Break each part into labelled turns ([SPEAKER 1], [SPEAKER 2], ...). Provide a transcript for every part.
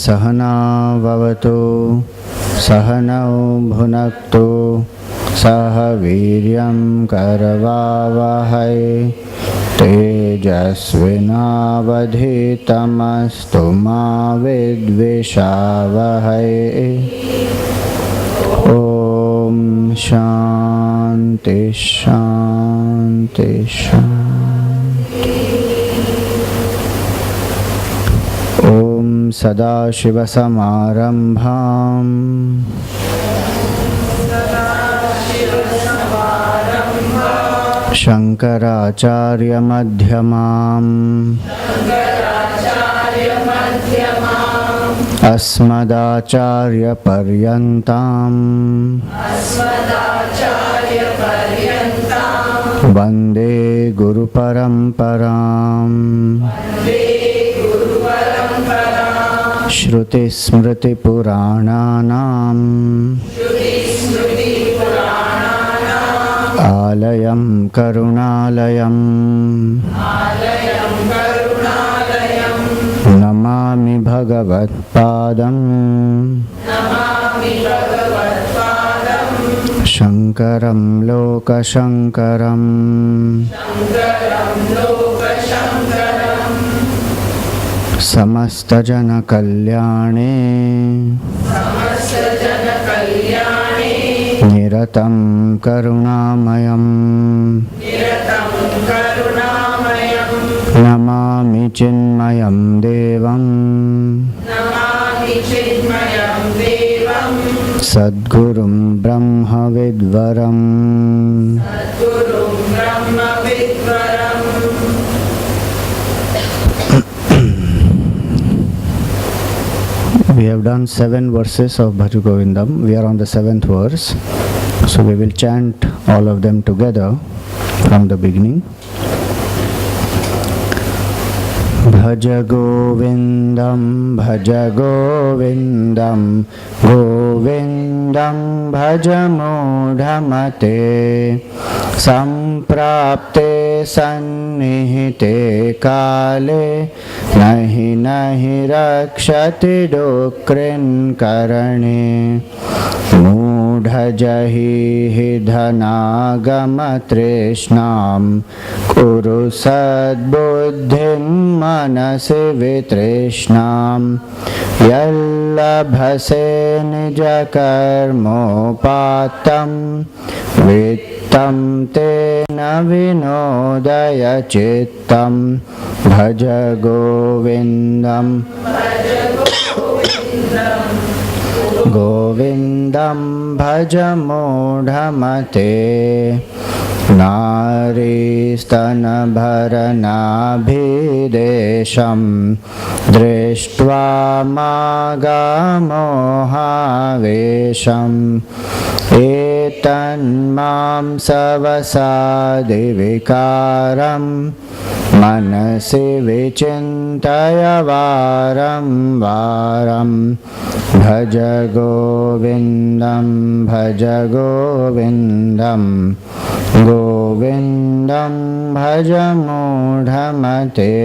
[SPEAKER 1] सहना भवतु सहनौ भुनक्तु सह वीर्यं करवावहै तेजस्विनावधीतमस्तु मा विद्विषावहै। ॐ शान्ति शान्ति शान्ति। ॐ सदाशिवसमारम्भाम् शङ्कराचार्यमध्यमाम् अस्मदाचार्यपर्यन्ताम् वन्दे गुरुपरम्पराम्। श्रुतिस्मृतिपुराणानाम् आलयं करुणालयं नमामि भगवत्पादं शङ्करं लोकशङ्करम्। समस्तजनकल्याणे निरतं करुणामयम् नमामि चिन्मयं देवं सद्गुरुं ब्रह्मविद्वरम्। We have done 7 verses of Bhaj Govindam. We are on the 7th verse. So we will chant all of them together from the beginning. Bhaj Govindam, Bhaj Govindam, Govindam Bhaj Mudhamate, Samprapte Sannihite Kale, Nahi Nahi Rakshati Dukrin Karane, Mudhajahi Hidhanagama Trishnam, Kuru Sadbuddhim Manasi Vitrishnam, Yallabhase Nijakarmopatam, Vittam Tena Vinodaya Chittam, Bhaja Govindam, Govindam Bhaja Mudhamate, Naristana Bharanabhidesham, Drishtva Magamohavesham, Etan Mam Savasadi Vikaram, Manasi Vichintaya Varam Varam, Bhaja Govindam, Bhaja Govindam, Govindam Bhaja Mudhamate,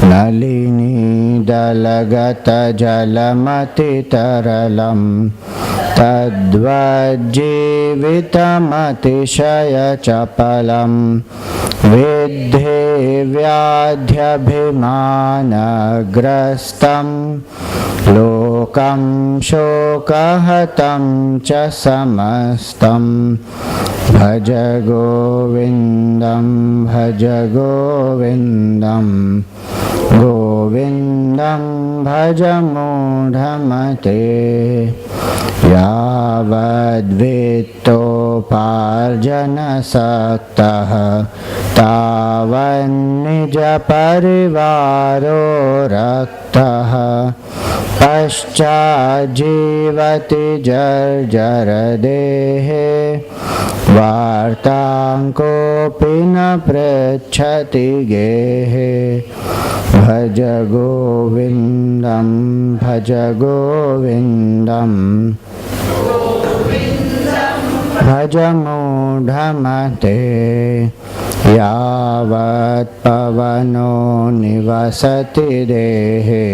[SPEAKER 1] Nalini Dalagata Jalamati Taralam, Tadvajjivitamati Chapalam, Vidhe Vyadhyabhimanagrastam, Lokam Shokahatam Cha Samastam, Bhaja Govindam, bhaj govindam govindam bhaj mudhamate yavadvittoparjana saktah tavan nija parivaro raktah paschajivati jarjar dehe vartankopi na precchati gehe bhaj govindam bhaj govindam bhaj mudhamate yavat pavano nivasati dehe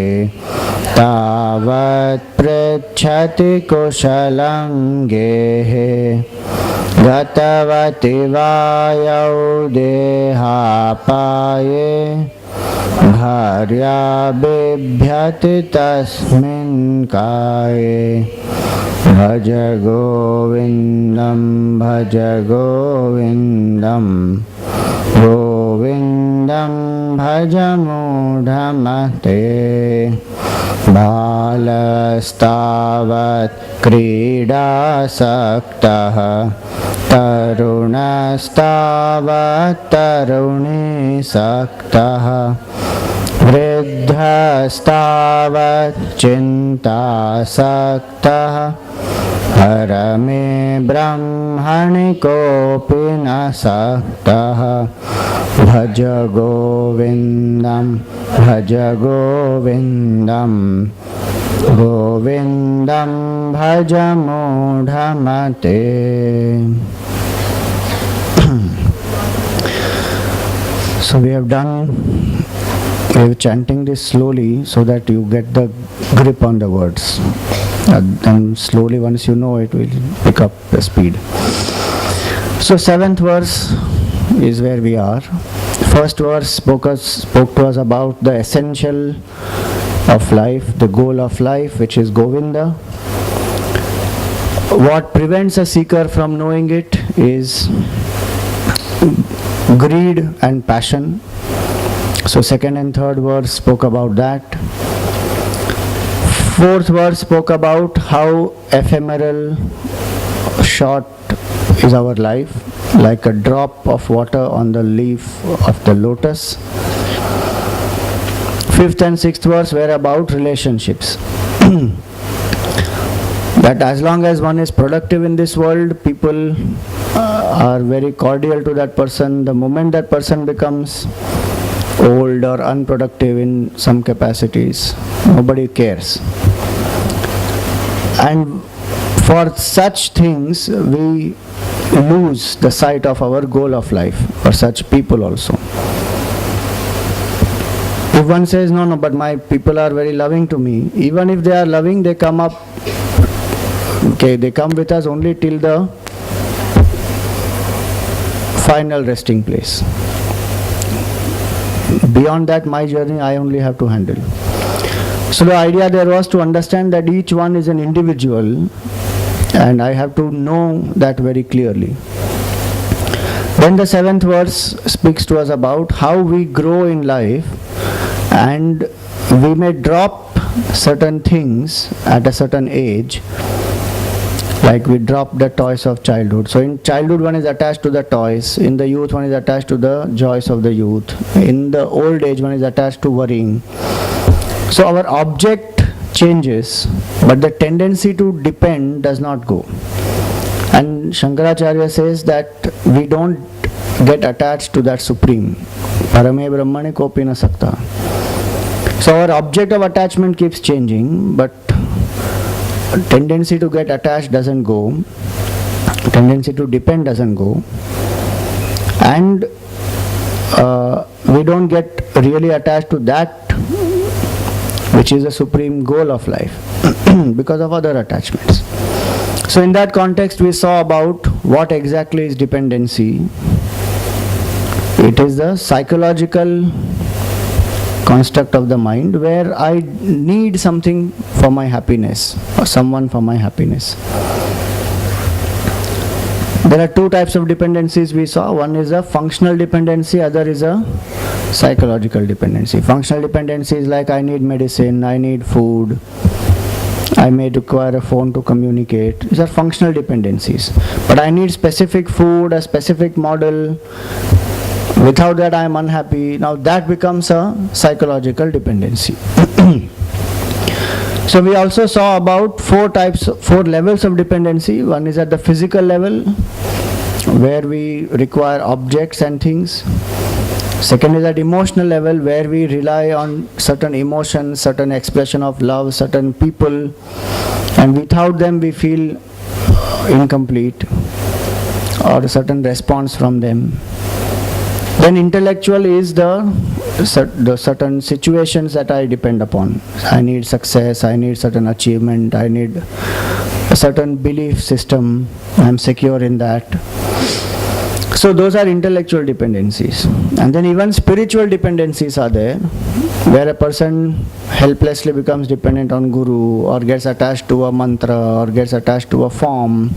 [SPEAKER 1] tavat precchati kushalam gehe gatavati vayau dehapaye bharya bibhyati tasmin kaye bhaj govindam bhaj govindam govindam bhaj mudhamate balastavat क्रीडासक्तः तरुणस्तावत् तरुणीसक्तः वृद्धस्तावत् चिन्तासक्तः हरमे ब्रह्मणि कोऽपि न सक्तः भज गोविन्दं भज गोविन्दं गोविन्दं भज मूढमते. So we have chanting this slowly so that you get the grip on the words. And slowly, once you know it, will pick up the speed. So 7th verse is where we are. First verse spoke to us about the essential of life, the goal of life, which is Govinda. What prevents a seeker from knowing it is greed and passion. So 2nd and 3rd verse spoke about that. 4th verse spoke about how ephemeral, short is our life, like a drop of water on the leaf of the lotus. 5th and 6th verse were about relationships. That as long as one is productive in this world, people are very cordial to that person. The moment that person becomes old or unproductive in some capacities, nobody cares. And for such things, we lose the sight of our goal of life, for such people also. If one says, no, but my people are very loving to me, even if they are loving, they come up, they come with us only till the final resting place. Beyond that, my journey I only have to handle. So the idea there was to understand that each one is an individual, and I have to know that very clearly. Then the 7th verse speaks to us about how we grow in life, and we may drop certain things at a certain age, like we drop the toys of childhood. So in childhood one is attached to the toys, in the youth one is attached to the joys of the youth, in the old age one is attached to worrying. So our object changes, but the tendency to depend does not go. And Shankaracharya says that we don't get attached to that supreme. Parame Brahmane kopi na sakta. So our object of attachment keeps changing, but tendency to get attached doesn't go, tendency to depend doesn't go, and we don't get really attached to that which is the supreme goal of life because of other attachments. So in that context we saw about what exactly is dependency. It is the psychological construct of the mind where I need something for my happiness or someone for my happiness. There are two types of dependencies we saw. One is a functional dependency, other is a psychological dependency. Functional dependency is like I need medicine, I need food, I may require a phone to communicate. These are functional dependencies. But I need specific food, a specific model. Without that I am unhappy. Now that becomes a psychological dependency. So we also saw about four levels of dependency. One is at the physical level, where we require objects and things. Second is at emotional level, where we rely on certain emotions, certain expression of love, certain people, and without them we feel incomplete, or a certain response from them. Then intellectual is the certain situations that I depend upon. I need success, I need certain achievement, I need a certain belief system, I am secure in that. So those are intellectual dependencies. And then even spiritual dependencies are there, where a person helplessly becomes dependent on guru, or gets attached to a mantra, or gets attached to a form.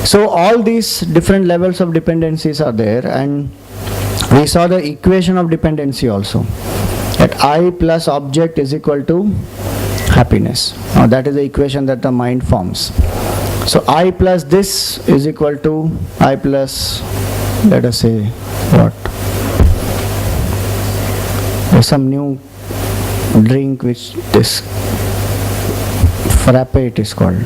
[SPEAKER 1] So all these different levels of dependencies are there, and we saw the equation of dependency also, that I plus object is equal to happiness. Now that is the equation that the mind forms. So I plus this is equal to I plus, let us say, what? There's some new drink which this frappe it is called.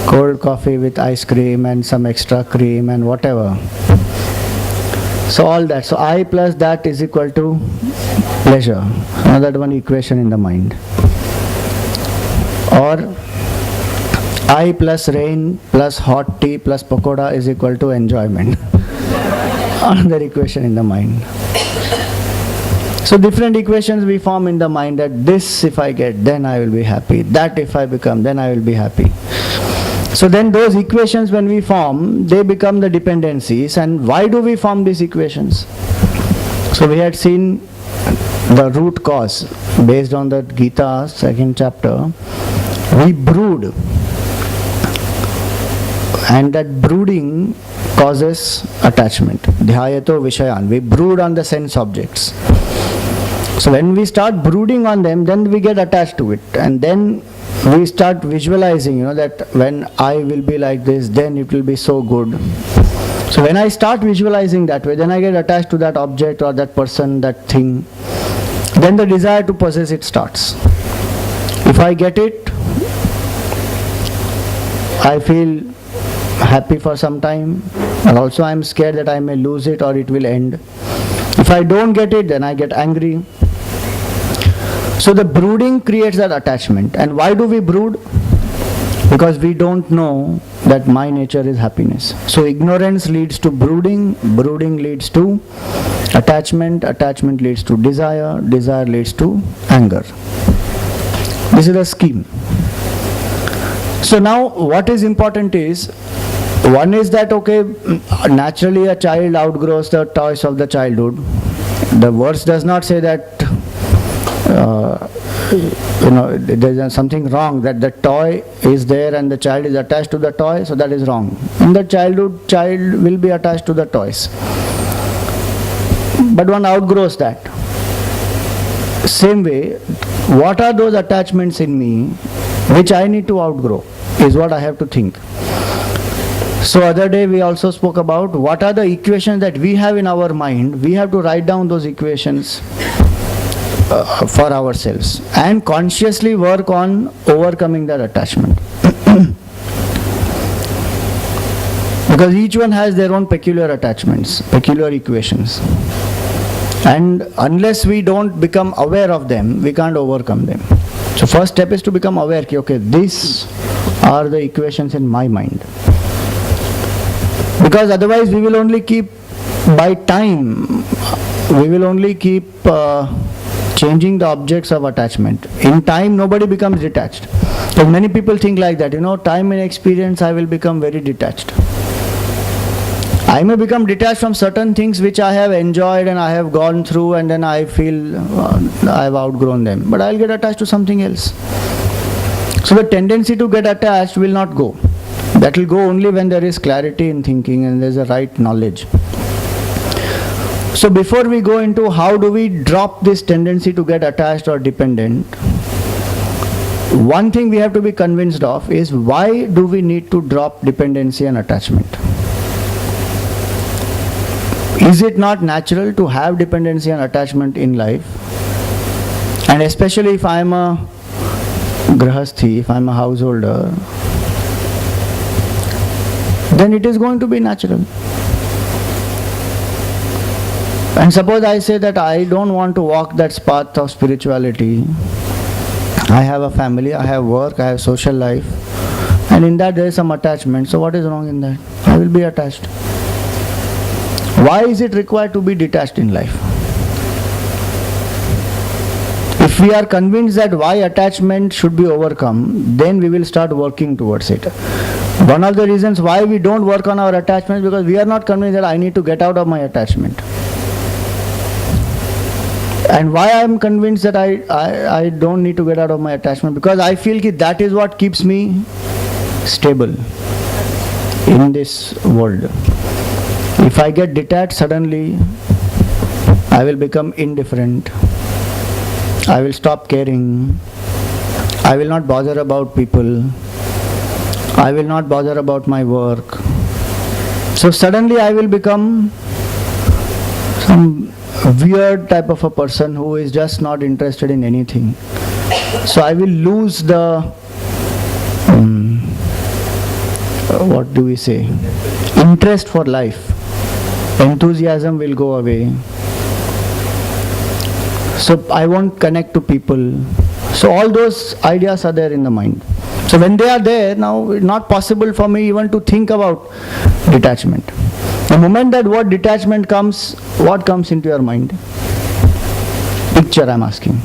[SPEAKER 1] Cold coffee with ice cream and some extra cream and whatever. So all that. So I plus that is equal to pleasure. Another one equation in the mind. Or I plus rain plus hot tea plus pakoda is equal to enjoyment. Another equation in the mind. So different equations we form in the mind, that this if I get, then I will be happy. That if I become, then I will be happy. So then those equations when we form, they become the dependencies. And why do we form these equations? So we had seen the root cause based on the Gita, 2nd chapter. We brood. And that brooding causes attachment. Dhyayato vishayan. We brood on the sense objects. So when we start brooding on them, then we get attached to it. And then we start visualizing, that when I will be like this, then it will be so good. So when I start visualizing that way, then I get attached to that object or that person, that thing. Then the desire to possess it starts. If I get it, I feel happy for some time, and also I am scared that I may lose it or it will end. If I don't get it, then I get angry. So the brooding creates that attachment. And why do we brood? Because we don't know that my nature is happiness. So ignorance leads to brooding, brooding leads to attachment, attachment leads to desire, desire leads to anger. This is the scheme. So now what is important is, one is that, okay, naturally a child outgrows the toys of the childhood. The verse does not say that there's something wrong, that the toy is there and the child is attached to the toy, so that is wrong. In the childhood, child will be attached to the toys. But one outgrows that. Same way, what are those attachments in me which I need to outgrow, is what I have to think. So other day we also spoke about what are the equations that we have in our mind. We have to write down those equations for ourselves and consciously work on overcoming that attachment. Because each one has their own peculiar attachments, peculiar equations. And unless we don't become aware of them, we can't overcome them. So first step is to become aware, okay, these are the equations in my mind. Because otherwise we will only keep, by time, we will only keep changing the objects of attachment. In time, nobody becomes detached. So many people think like that, time and experience, I will become very detached. I may become detached from certain things which I have enjoyed and I have gone through, and then I feel I have outgrown them. But I will get attached to something else. So the tendency to get attached will not go. That will go only when there is clarity in thinking and there is a right knowledge. So before we go into how do we drop this tendency to get attached or dependent, one thing we have to be convinced of is why do we need to drop dependency and attachment? Is it not natural to have dependency and attachment in life? And especially if I am a grahasthi, if I am a householder, then it is going to be natural. And suppose I say that I don't want to walk that path of spirituality. I have a family, I have work, I have social life, and in that there is some attachment. So what is wrong in that? I will be attached. Why is it required to be detached in life? If we are convinced that why attachment should be overcome, then we will start working towards it. One of the reasons why we don't work on our attachment is because we are not convinced that I need to get out of my attachment. And why I am convinced that I don't need to get out of my attachment? Because I feel that is what keeps me stable in this world. If I get detached suddenly, I will become indifferent. I will stop caring. I will not bother about people. I will not bother about my work. So suddenly I will become some weird type of a person who is just not interested in anything. So I will lose the what do we say? Interest for life. Enthusiasm will go away. So I won't connect to people. So all those ideas are there in the mind. So when they are there, now it's not possible for me even to think about detachment. The moment that word detachment comes, what comes into your mind? Picture I'm asking.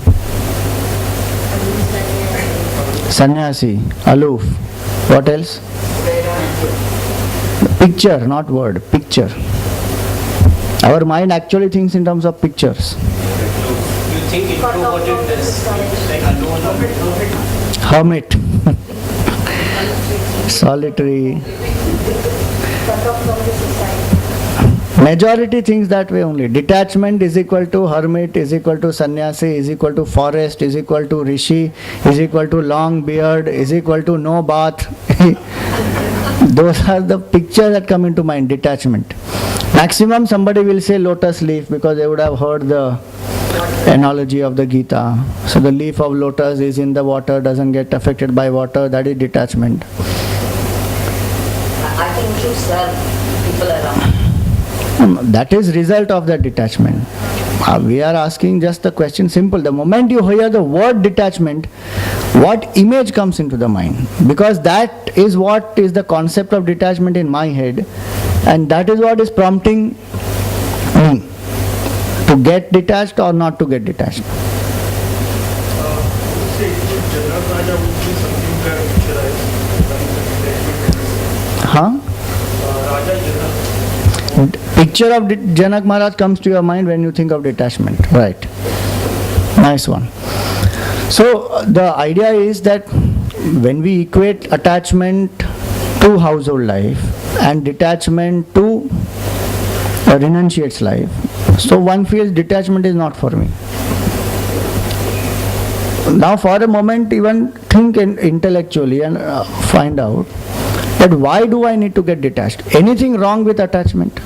[SPEAKER 1] Sannyasi, aloof. What else? Picture, not word, picture. Our mind actually thinks in terms of pictures.
[SPEAKER 2] You think introvertedness, like alone.
[SPEAKER 1] Hermit. Solitary. Majority thinks that way only. Detachment is equal to hermit, is equal to sannyasi, is equal to forest, is equal to rishi, is equal to long beard, is equal to no bath. Those are the pictures that come into mind, detachment. Maximum somebody will say lotus leaf because they would have heard the analogy of the Gita. So the leaf of lotus is in the water, doesn't get affected by water, that is detachment.
[SPEAKER 3] I think to serve people around.
[SPEAKER 1] That is result of that detachment. We are asking just the question simple. The moment you hear the word detachment, what image comes into the mind? Because that is what is the concept of detachment in my head, and that is what is prompting me to get detached or not to get detached. Huh? Picture of Janak Maharaj comes to your mind when you think of detachment. Right. Nice one. So the idea is that when we equate attachment to household life and detachment to a renunciate's life, so one feels detachment is not for me. Now for a moment even think intellectually and find out that why do I need to get detached? Anything wrong with attachment?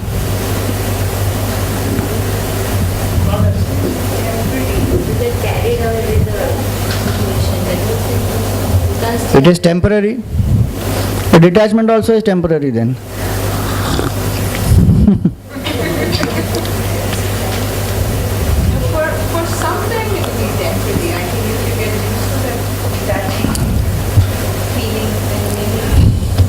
[SPEAKER 1] It is temporary. The detachment also is temporary then.
[SPEAKER 4] For some time it will be temporary. I think if you get used to that feeling, then maybe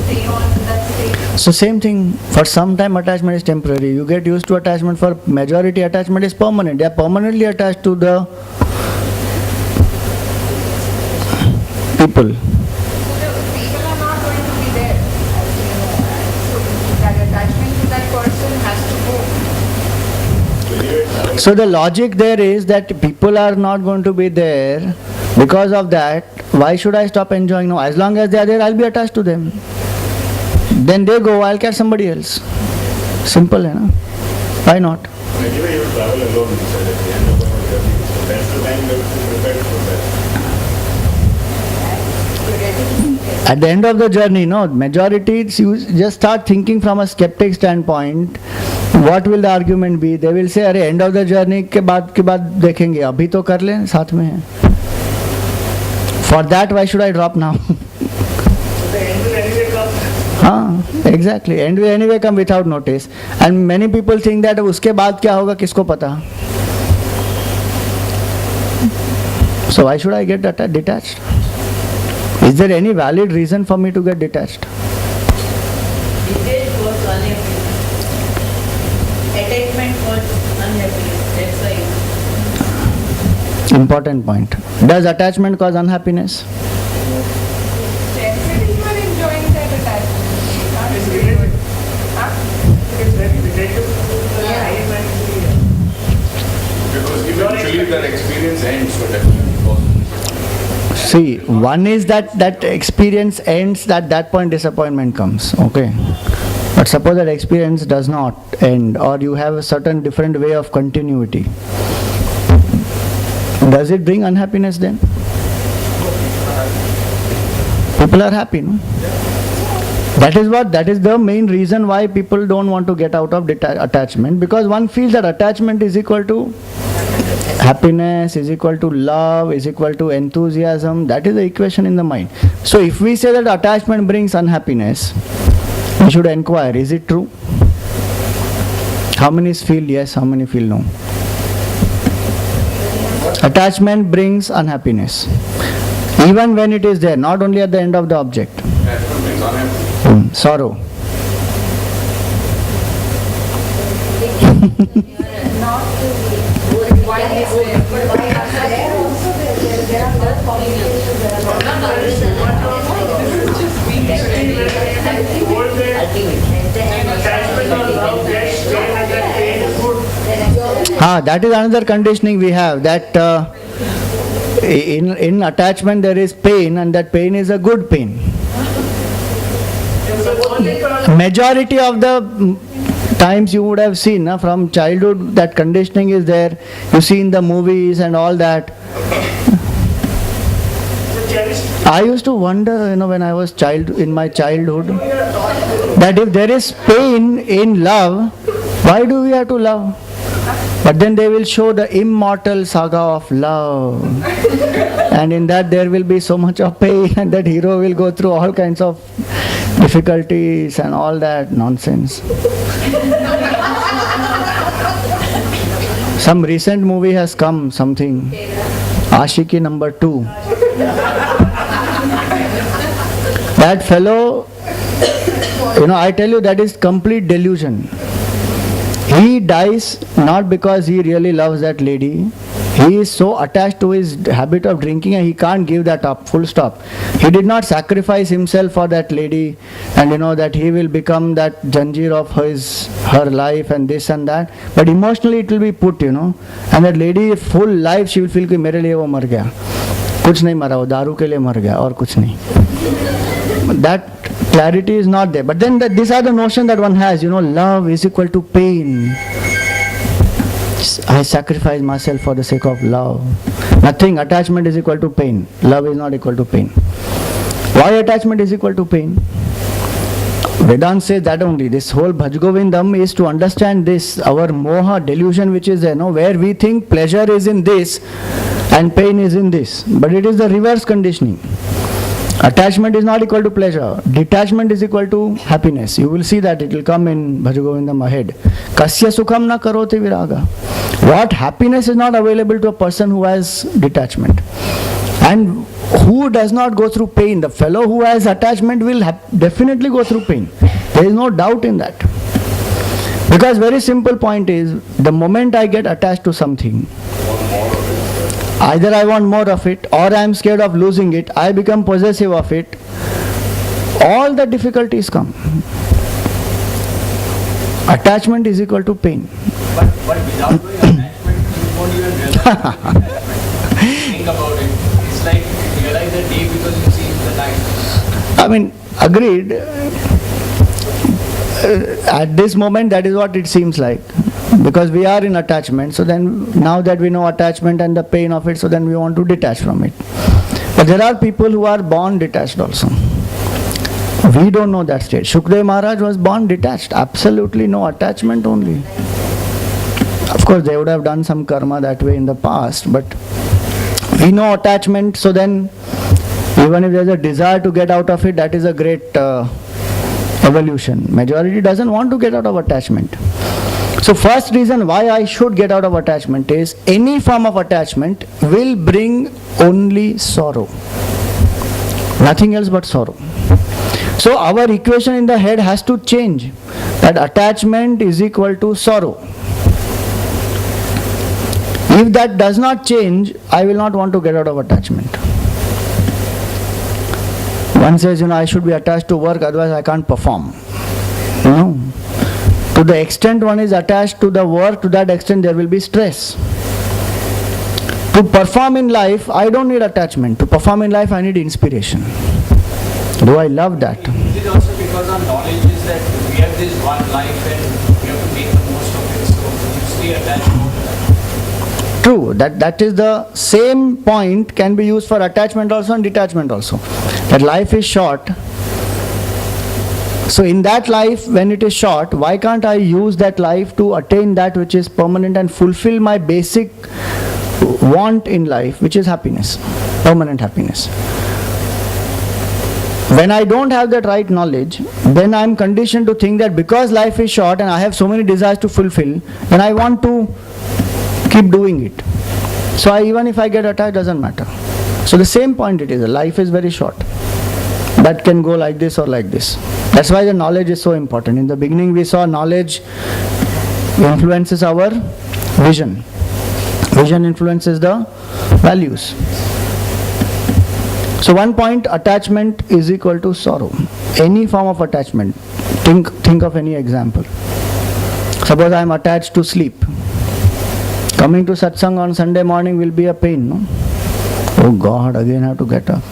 [SPEAKER 4] stay on in that state.
[SPEAKER 1] So same thing, for some time attachment is temporary. You get used to attachment, for majority attachment is permanent. They are permanently attached to the people.
[SPEAKER 4] People are not going to be there, as you know. So that attachment to that person has to go.
[SPEAKER 1] So the logic there is that people are not going to be there. Because of that, why should I stop enjoying? No, as long as they are there, I'll be attached to them. Then they go, I'll catch somebody else. Simple, you know? Why not?
[SPEAKER 5] Anyway, you travel alone, you said, at the end of our journey. So that's the time you have to prepare for that.
[SPEAKER 1] At the end of the journey, no, majority, you just start thinking from a skeptic standpoint. What will the argument be? They will say, अरे end of the journey के बाद देखेंगे, अभी तो कर लें, साथ में है. For that, why should I drop now? हाँ, exactly. End will anyway come without notice. And many people think that उसके बाद क्या होगा किसको पता? So why should I get detached? Is there any valid reason for me to get detached?
[SPEAKER 3] Detached was unhappy. Attachment was unhappy. That's why.
[SPEAKER 1] Important point. Does attachment cause unhappiness?
[SPEAKER 4] Temporarily you are enjoying that attachment.
[SPEAKER 6] It's related. It's very related to the time and
[SPEAKER 5] Because eventually that experience ends, so definitely causes.
[SPEAKER 1] See, one is that experience ends, at that point disappointment comes, okay? But suppose that experience does not end, or you have a certain different way of continuity. Does it bring unhappiness then? People are happy, no? That is the main reason why people don't want to get out of attachment, because one feels that attachment is equal to happiness, is equal to love, is equal to enthusiasm. That is the equation in the mind. So if we say that attachment brings unhappiness, we should inquire, is it true? How many feel yes, how many feel no? Attachment brings unhappiness. Even when it is there, not only at the end of the object.
[SPEAKER 5] Attachment brings unhappiness.
[SPEAKER 1] Sorrow.
[SPEAKER 3] Not why is there? Why are there also there are other complications. There are
[SPEAKER 6] attachment or love gets pain and that pain is good.
[SPEAKER 1] That is another conditioning we have, that in attachment there is pain, and that pain is a good pain. Majority of the times you would have seen from childhood, that conditioning is there. You see in the movies and all that. I used to wonder, when I was in my childhood, that if there is pain in love, why do we have to love? But then they will show the immortal saga of love, and in that there will be so much of pain, and that hero will go through all kinds of difficulties and all that nonsense. Some recent movie has come, something, Ashiki number 2. That fellow, I tell you, that is complete delusion. He dies not because he really loves that lady. He is so attached to his habit of drinking and he can't give that up, full stop. He did not sacrifice himself for that lady, and that he will become that janjeer of her life and this and that. But emotionally it will be put, and that lady full life she will feel कि मेरे लिए वो मर गया, कुछ नहीं मरा, वो दारू के लिए मर गया और कुछ नहीं. That clarity is not there. But then these are the notion that one has, love is equal to pain. I sacrifice myself for the sake of love. Nothing. Attachment is equal to pain. Love is not equal to pain. Why attachment is equal to pain? Vedanta says that only. This whole Bhaj Govindam is to understand this, our moha delusion which is there, where we think pleasure is in this and pain is in this. But it is the reverse conditioning. Attachment is not equal to pleasure. Detachment is equal to happiness. You will see that it will come in Bhaj Govindam ahead. Kasya sukham na karote viraga. What happiness is not available to a person who has detachment. And who does not go through pain? The fellow who has attachment will definitely go through pain. There is no doubt in that. Because very simple point is, the moment I get attached to something, either I want more of it or I am scared of losing it, I become possessive of it, all the difficulties come. Attachment is equal to pain.
[SPEAKER 2] But without doing attachment, you won't even realize. Think about it. It's like realize the day because you see the night.
[SPEAKER 1] I mean, agreed. At this moment, that is what it seems like. Because we are in attachment, so then now that we know attachment and the pain of it, so then we want to detach from it. But there are people who are born detached also. We don't know that state. Shukdev Maharaj was born detached, absolutely no attachment only. Of course, they would have done some karma that way in the past, but we know attachment, so then even if there's a desire to get out of it, that is a great evolution. Majority doesn't want to get out of attachment. So first reason why I should get out of attachment is any form of attachment will bring only sorrow. Nothing else but sorrow. So our equation in the head has to change. That attachment is equal to sorrow. If that does not change, I will not want to get out of attachment. One says, I should be attached to work, otherwise I can't perform. No. To the extent one is attached to the work, to that extent there will be stress. To perform in life, I don't need attachment. To perform in life, I need inspiration. Do I love that?
[SPEAKER 2] Is it also because our knowledge is that we have this one life and we have to make the most of it, so you stay attached more to that?
[SPEAKER 1] True, that is the same point can be used for attachment also and detachment also. That life is short. So in that life, when it is short, why can't I use that life to attain that which is permanent and fulfill my basic want in life, which is happiness, permanent happiness. When I don't have that right knowledge, then I am conditioned to think that because life is short and I have so many desires to fulfill, then I want to keep doing it. So even if I get attached, doesn't matter. So the same point it is, life is very short. That can go like this or like this. That's why the knowledge is so important. In the beginning we saw knowledge influences our vision. Vision influences the values. So one point, attachment is equal to sorrow. Any form of attachment. Think of any example. Suppose I am attached to sleep. Coming to satsang on Sunday morning will be a pain, no? Oh God, again I have to get up.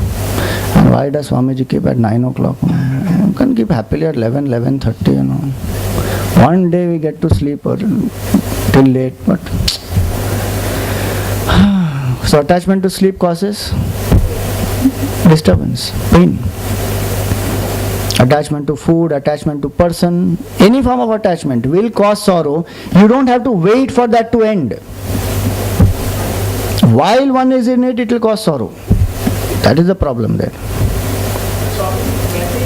[SPEAKER 1] And why does Swamiji keep at 9 o'clock? You can keep happily at 11:30, One day we get to sleep or till late, but so attachment to sleep causes disturbance, pain. Attachment to food, attachment to person, any form of attachment will cause sorrow. You don't have to wait for that to end. While one is in it, it will cause sorrow. That is the problem there.
[SPEAKER 6] So many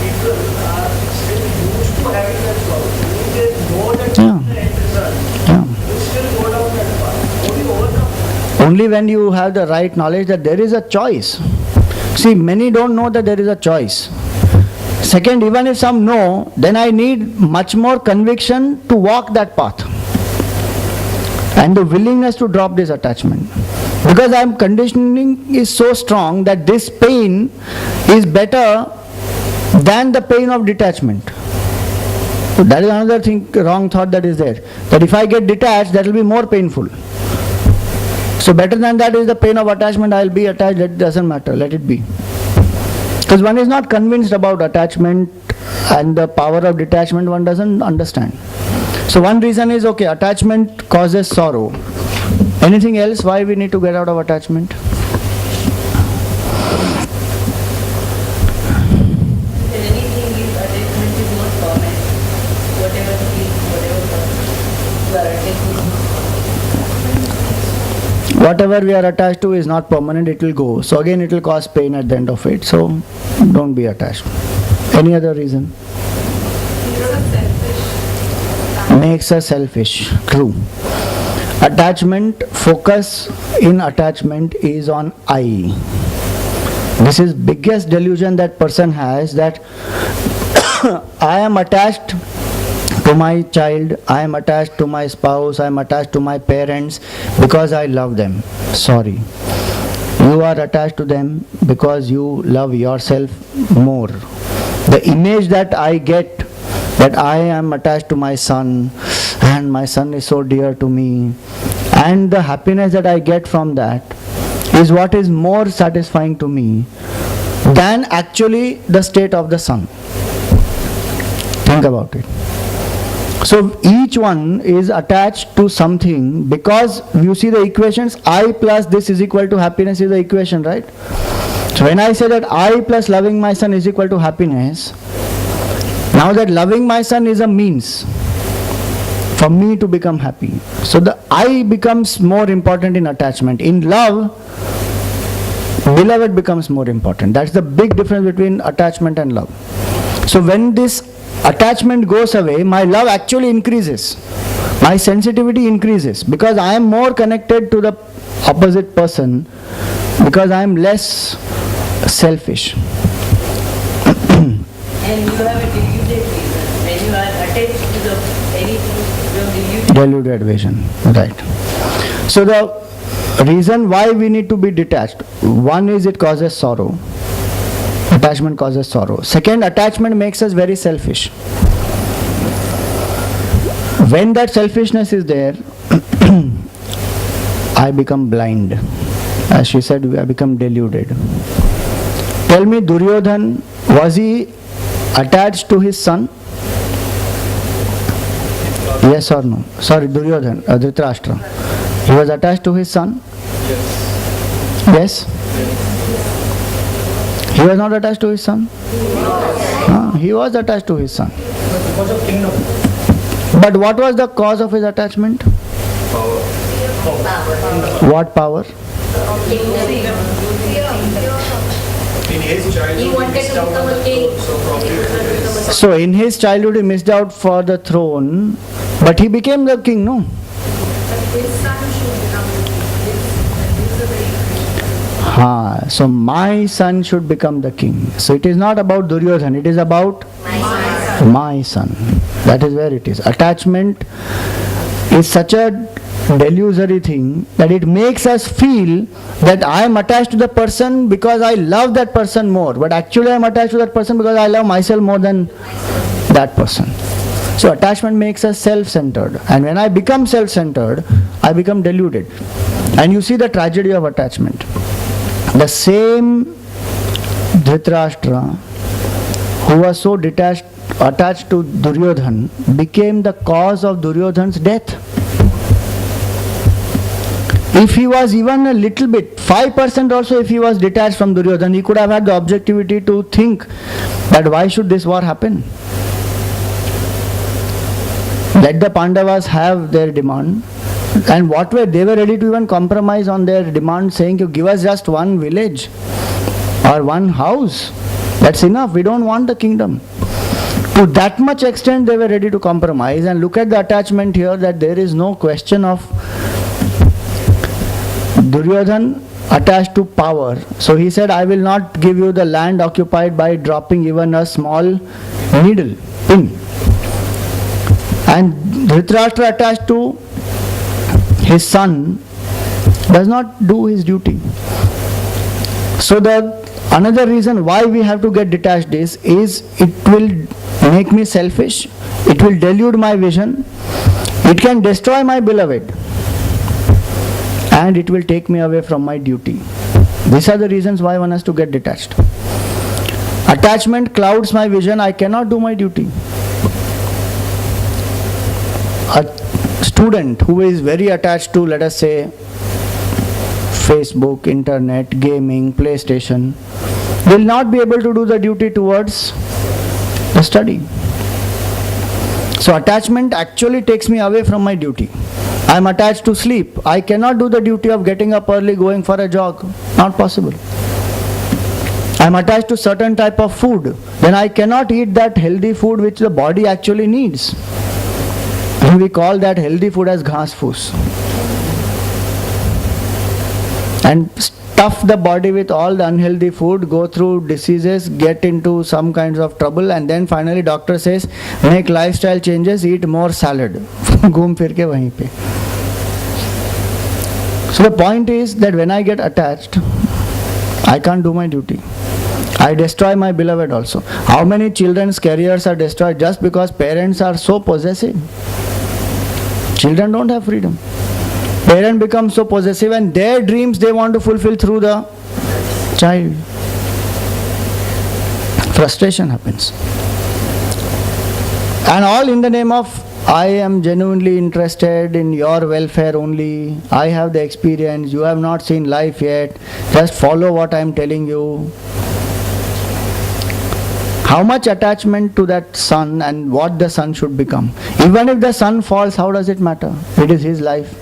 [SPEAKER 6] people are still used to having that sorrow. They know that
[SPEAKER 1] Yeah.
[SPEAKER 6] the end result.
[SPEAKER 1] Yeah.
[SPEAKER 6] You still go down that path. How do you overcome?
[SPEAKER 1] Only when you have the right knowledge that there is a choice. See, many don't know that there is a choice. Second, even if some know, then I need much more conviction to walk that path. And the willingness to drop this attachment. Because I am conditioning is so strong that this pain is better than the pain of detachment. So that is another thing, wrong thought that is there. That if I get detached, that will be more painful. So better than that is the pain of attachment. I will be attached, it doesn't matter, let it be. Because one is not convinced about attachment and the power of detachment, one doesn't understand. So one reason is, okay, attachment causes sorrow. Anything else why we need to get out of attachment?
[SPEAKER 4] Then anything is attachment is not permanent. Whatever is, whatever you are attached to.
[SPEAKER 1] Whatever we are attached to is not permanent, it will go. So again it will cause pain at the end of it. So don't be attached. Any other reason? Makes us selfish. True. Attachment, focus in attachment is on I. This is biggest delusion that person has, that I am attached to my child, I am attached to my spouse, I am attached to my parents because I love them. Sorry. You are attached to them because you love yourself more. The image that I get, that I am attached to my son and my son is so dear to me, and the happiness that I get from that is what is more satisfying to me than actually the state of the sun. Think about it. So each one is attached to something, because you see the equations, I plus this is equal to happiness is the equation, right? So when I say that I plus loving my son is equal to happiness, now that loving my son is a means for me to become happy. So the I becomes more important in attachment. In love, beloved becomes more important. That's the big difference between attachment and love. So when this attachment goes away, my love actually increases. My sensitivity increases because I am more connected to the opposite person, because I am less selfish.
[SPEAKER 7] And you have a deluded vision. When you are attached to the anything, you have
[SPEAKER 1] Deluded
[SPEAKER 7] deluded.
[SPEAKER 1] vision, right. So the reason why we need to be detached, one is it causes sorrow. Attachment causes sorrow. Second, attachment makes us very selfish. When that selfishness is there, I become blind. As she said, I become deluded. Tell me, Duryodhan, was he attached to his son? Yes or no? Sorry, Duryodhan, Dhritarashtra. He was attached to his son? Yes? He was not attached to his son? He was attached to his son.
[SPEAKER 6] Because of kingdom.
[SPEAKER 1] But what was the cause of his attachment? What power?
[SPEAKER 2] In his childhood,
[SPEAKER 3] He wanted to
[SPEAKER 2] missed out
[SPEAKER 3] become
[SPEAKER 2] on
[SPEAKER 3] a
[SPEAKER 2] the
[SPEAKER 3] king.
[SPEAKER 2] throne, so probably it is-
[SPEAKER 1] So in his childhood he missed out for the throne, but he became the king, no?
[SPEAKER 3] His son should become this is a very
[SPEAKER 1] So my son should become the king. So it is not about Duryodhan, it is about my son. That is where it is. Attachment is such a delusory thing that it makes us feel that I am attached to the person because I love that person more. But actually I am attached to that person because I love myself more than that person. So attachment makes us self-centered. And when I become self-centered, I become deluded. And you see the tragedy of attachment. The same Dhritarashtra who was so attached to Duryodhan became the cause of Duryodhan's death. If he was even a little bit, 5% also if he was detached from Duryodhan, he could have had the objectivity to think that why should this war happen? Let the Pandavas have their demand. And what were they were ready to even compromise on their demand, saying, you give us just one village or one house. That's enough. We don't want the kingdom. To that much extent they were ready to compromise. And look at the attachment here, that there is no question of Duryodhan attached to power. So he said, I will not give you the land occupied by dropping even a small needle, pin. And Dhritarashtra attached to his son does not do his duty. So another reason why we have to get detached is it will make me selfish, it will delude my vision, it can destroy my beloved, and it will take me away from my duty. These are the reasons why one has to get detached. Attachment clouds my vision, I cannot do my duty. A student who is very attached to, let us say, Facebook, internet, gaming, PlayStation, will not be able to do the duty towards the study. So attachment actually takes me away from my duty. I am attached to sleep. I cannot do the duty of getting up early, going for a jog. Not possible. I am attached to certain type of food. Then I cannot eat that healthy food which the body actually needs. And we call that healthy food as ghas foos. And stuff the body with all the unhealthy food, go through diseases, get into some kinds of trouble, and then finally doctor says, make lifestyle changes, eat more salad. Ghum fir ke wahin pe. So the point is that when I get attached, I can't do my duty. I destroy my beloved also. How many children's careers are destroyed just because parents are so possessive? Children don't have freedom. Parent becomes so possessive and their dreams they want to fulfill through the child. Frustration happens. And all in the name of, I am genuinely interested in your welfare only. I have the experience. You have not seen life yet. Just follow what I am telling you. How much attachment to that son and what the son should become. Even if the son falls, how does it matter? It is his life.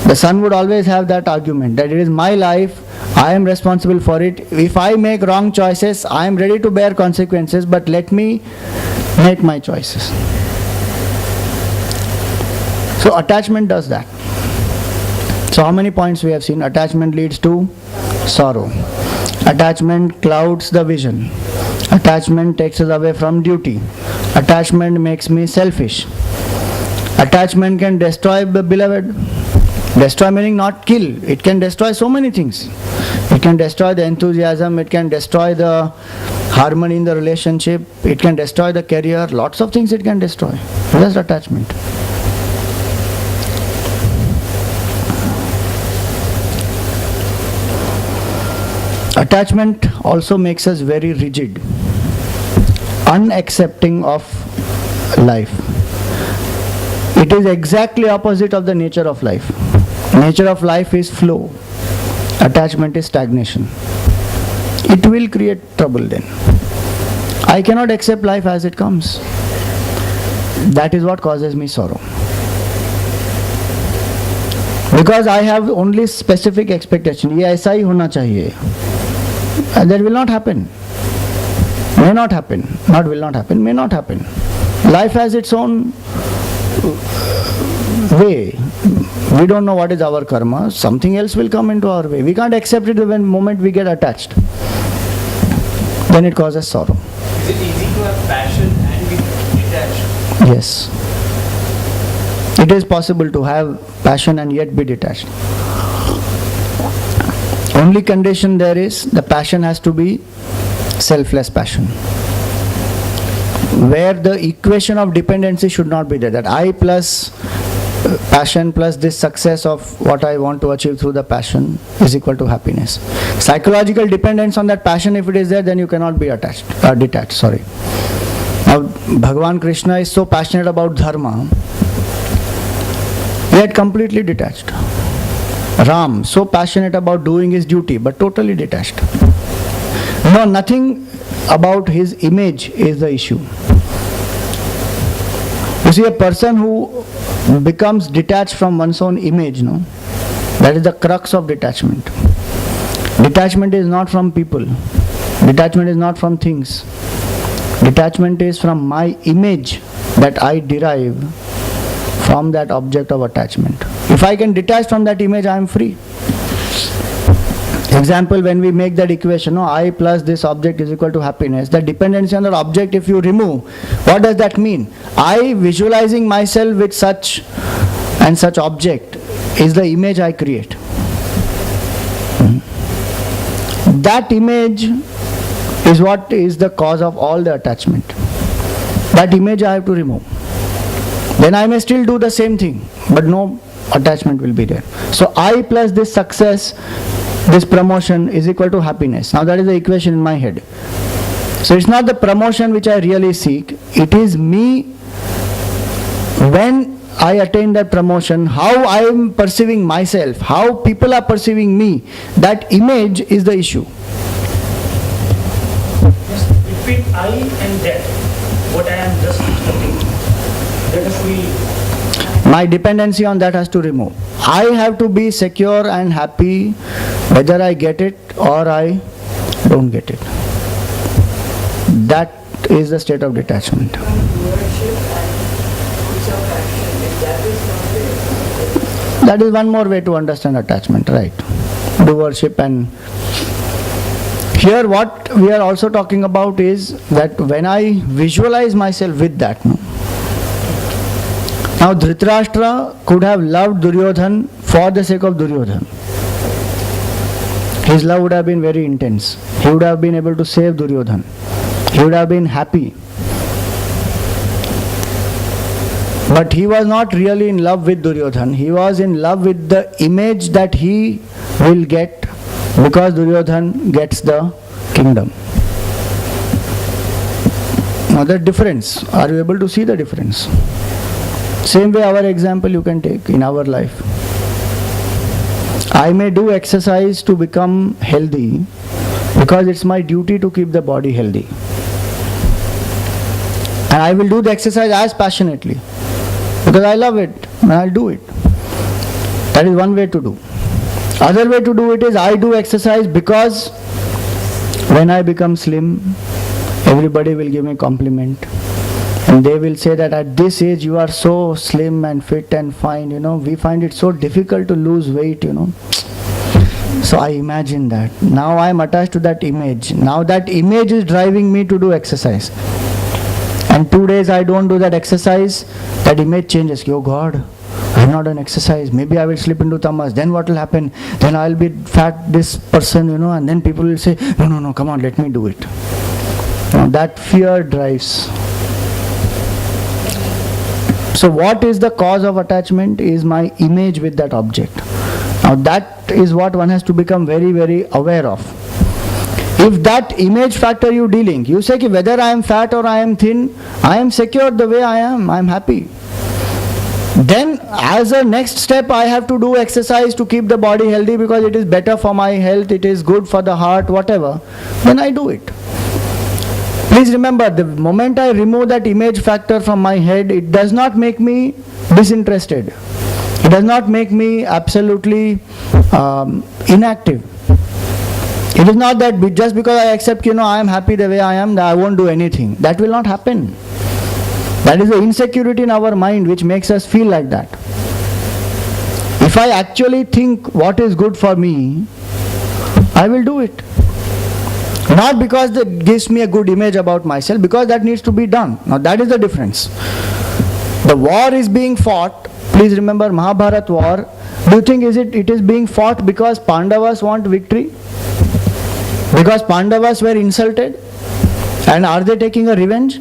[SPEAKER 1] The son would always have that argument that it is my life, I am responsible for it. If I make wrong choices, I am ready to bear consequences, but let me make my choices. So attachment does that. So how many points we have seen? Attachment leads to sorrow. Attachment clouds the vision. Attachment takes us away from duty. Attachment makes me selfish. Attachment can destroy the beloved. Destroy meaning not kill. It can destroy so many things. It can destroy the enthusiasm. It can destroy the harmony in the relationship. It can destroy the career. Lots of things it can destroy. Just attachment. Attachment also makes us very rigid, unaccepting of life. It is exactly opposite of the nature of life. Nature of life is flow. Attachment is stagnation. It will create trouble then. I cannot accept life as it comes. That is what causes me sorrow. Because I have only specific expectation. ये ऐसा ही होना चाहिए. That will not happen. May not happen. Not will not happen. May not happen. Life has its own way. We don't know what is our karma. Something else will come into our way. We can't accept it the moment we get attached. Then it causes sorrow.
[SPEAKER 2] Is it easy to have passion and be detached?
[SPEAKER 1] Yes. It is possible to have passion and yet be detached. Only condition there is the passion has to be selfless passion. Where the equation of dependency should not be there. That I plus passion plus this success of what I want to achieve through the passion is equal to happiness. Psychological dependence on that passion, if it is there, then you cannot be detached. Sorry. Now, Bhagavan Krishna is so passionate about dharma, yet completely detached. Ram, so passionate about doing his duty, but totally detached. No, nothing about his image is the issue. You see, a person who becomes detached from one's own image, no? That is the crux of detachment. Detachment is not from people. Detachment is not from things. Detachment is from my image that I derive from that object of attachment. If I can detach from that image, I am free. Example, when we make that equation, no, I plus this object is equal to happiness. The dependency on that object, if you remove, what does that mean? I visualizing myself with such and such object is the image I create. That image is what is the cause of all the attachment. That image I have to remove. Then I may still do the same thing, but no attachment will be there. So I plus this success, this promotion is equal to happiness. Now that is the equation in my head. So it's not the promotion which I really seek. It is me when I attain that promotion, how I am perceiving myself, how people are perceiving me. That image is the issue.
[SPEAKER 6] Just between I and that, what I am just expecting, that has to be.
[SPEAKER 1] My dependency on that has to remove. I have to be secure and happy whether I get it or I don't get it. That is the state of detachment. That is one more way to understand attachment, right? Doership. And here what we are also talking about is that when I visualize myself with that, no? Now Dhritarashtra could have loved Duryodhan for the sake of Duryodhan. His love would have been very intense. He would have been able to save Duryodhan. He would have been happy. But he was not really in love with Duryodhan. He was in love with the image that he will get because Duryodhan gets the kingdom. Now the difference, are you able to see the difference? Same way our example you can take in our life. I may do exercise to become healthy because it's my duty to keep the body healthy. And I will do the exercise as passionately because I love it and I'll do it. That is one way to do. Other way to do it is I do exercise because when I become slim, everybody will give me compliment. And they will say that at this age you are so slim and fit and fine, we find it so difficult to lose weight, So I imagine that. Now I am attached to that image. Now that image is driving me to do exercise. And 2 days I don't do that exercise, that image changes. Oh God, I have not done exercise. Maybe I will slip into tamas. Then what will happen? Then I will be fat, this person, and then people will say, no, come on, let me do it. Now that fear drives. So what is the cause of attachment? Is my image with that object. Now that is what one has to become very, very aware of. If that image factor you dealing, you say ki whether I am fat or I am thin, I am secure the way I am happy. Then as a next step I have to do exercise to keep the body healthy because it is better for my health, it is good for the heart, whatever. Then I do it. Please remember, the moment I remove that image factor from my head, it does not make me disinterested. It does not make me absolutely inactive. It is not that just because I accept, I am happy the way I am, that I won't do anything. That will not happen. That is the insecurity in our mind which makes us feel like that. If I actually think what is good for me, I will do it. Not because that gives me a good image about myself, because that needs to be done. Now that is the difference. The war is being fought. Please remember Mahabharata war. Do you think it is being fought because Pandavas want victory? Because Pandavas were insulted? And are they taking a revenge?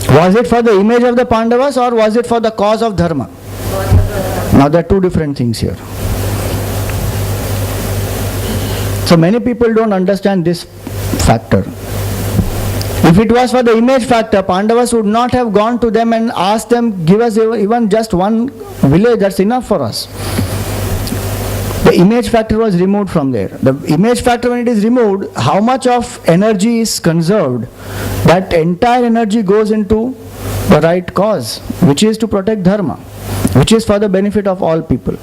[SPEAKER 1] Was it for the image of the Pandavas or was it for the cause of dharma? Now there are two different things here. So many people don't understand this factor. If it was for the image factor, Pandavas would not have gone to them and asked them, give us even just one village, that's enough for us. The image factor was removed from there. The image factor, when it is removed, how much of energy is conserved? That entire energy goes into the right cause, which is to protect dharma, which is for the benefit of all people.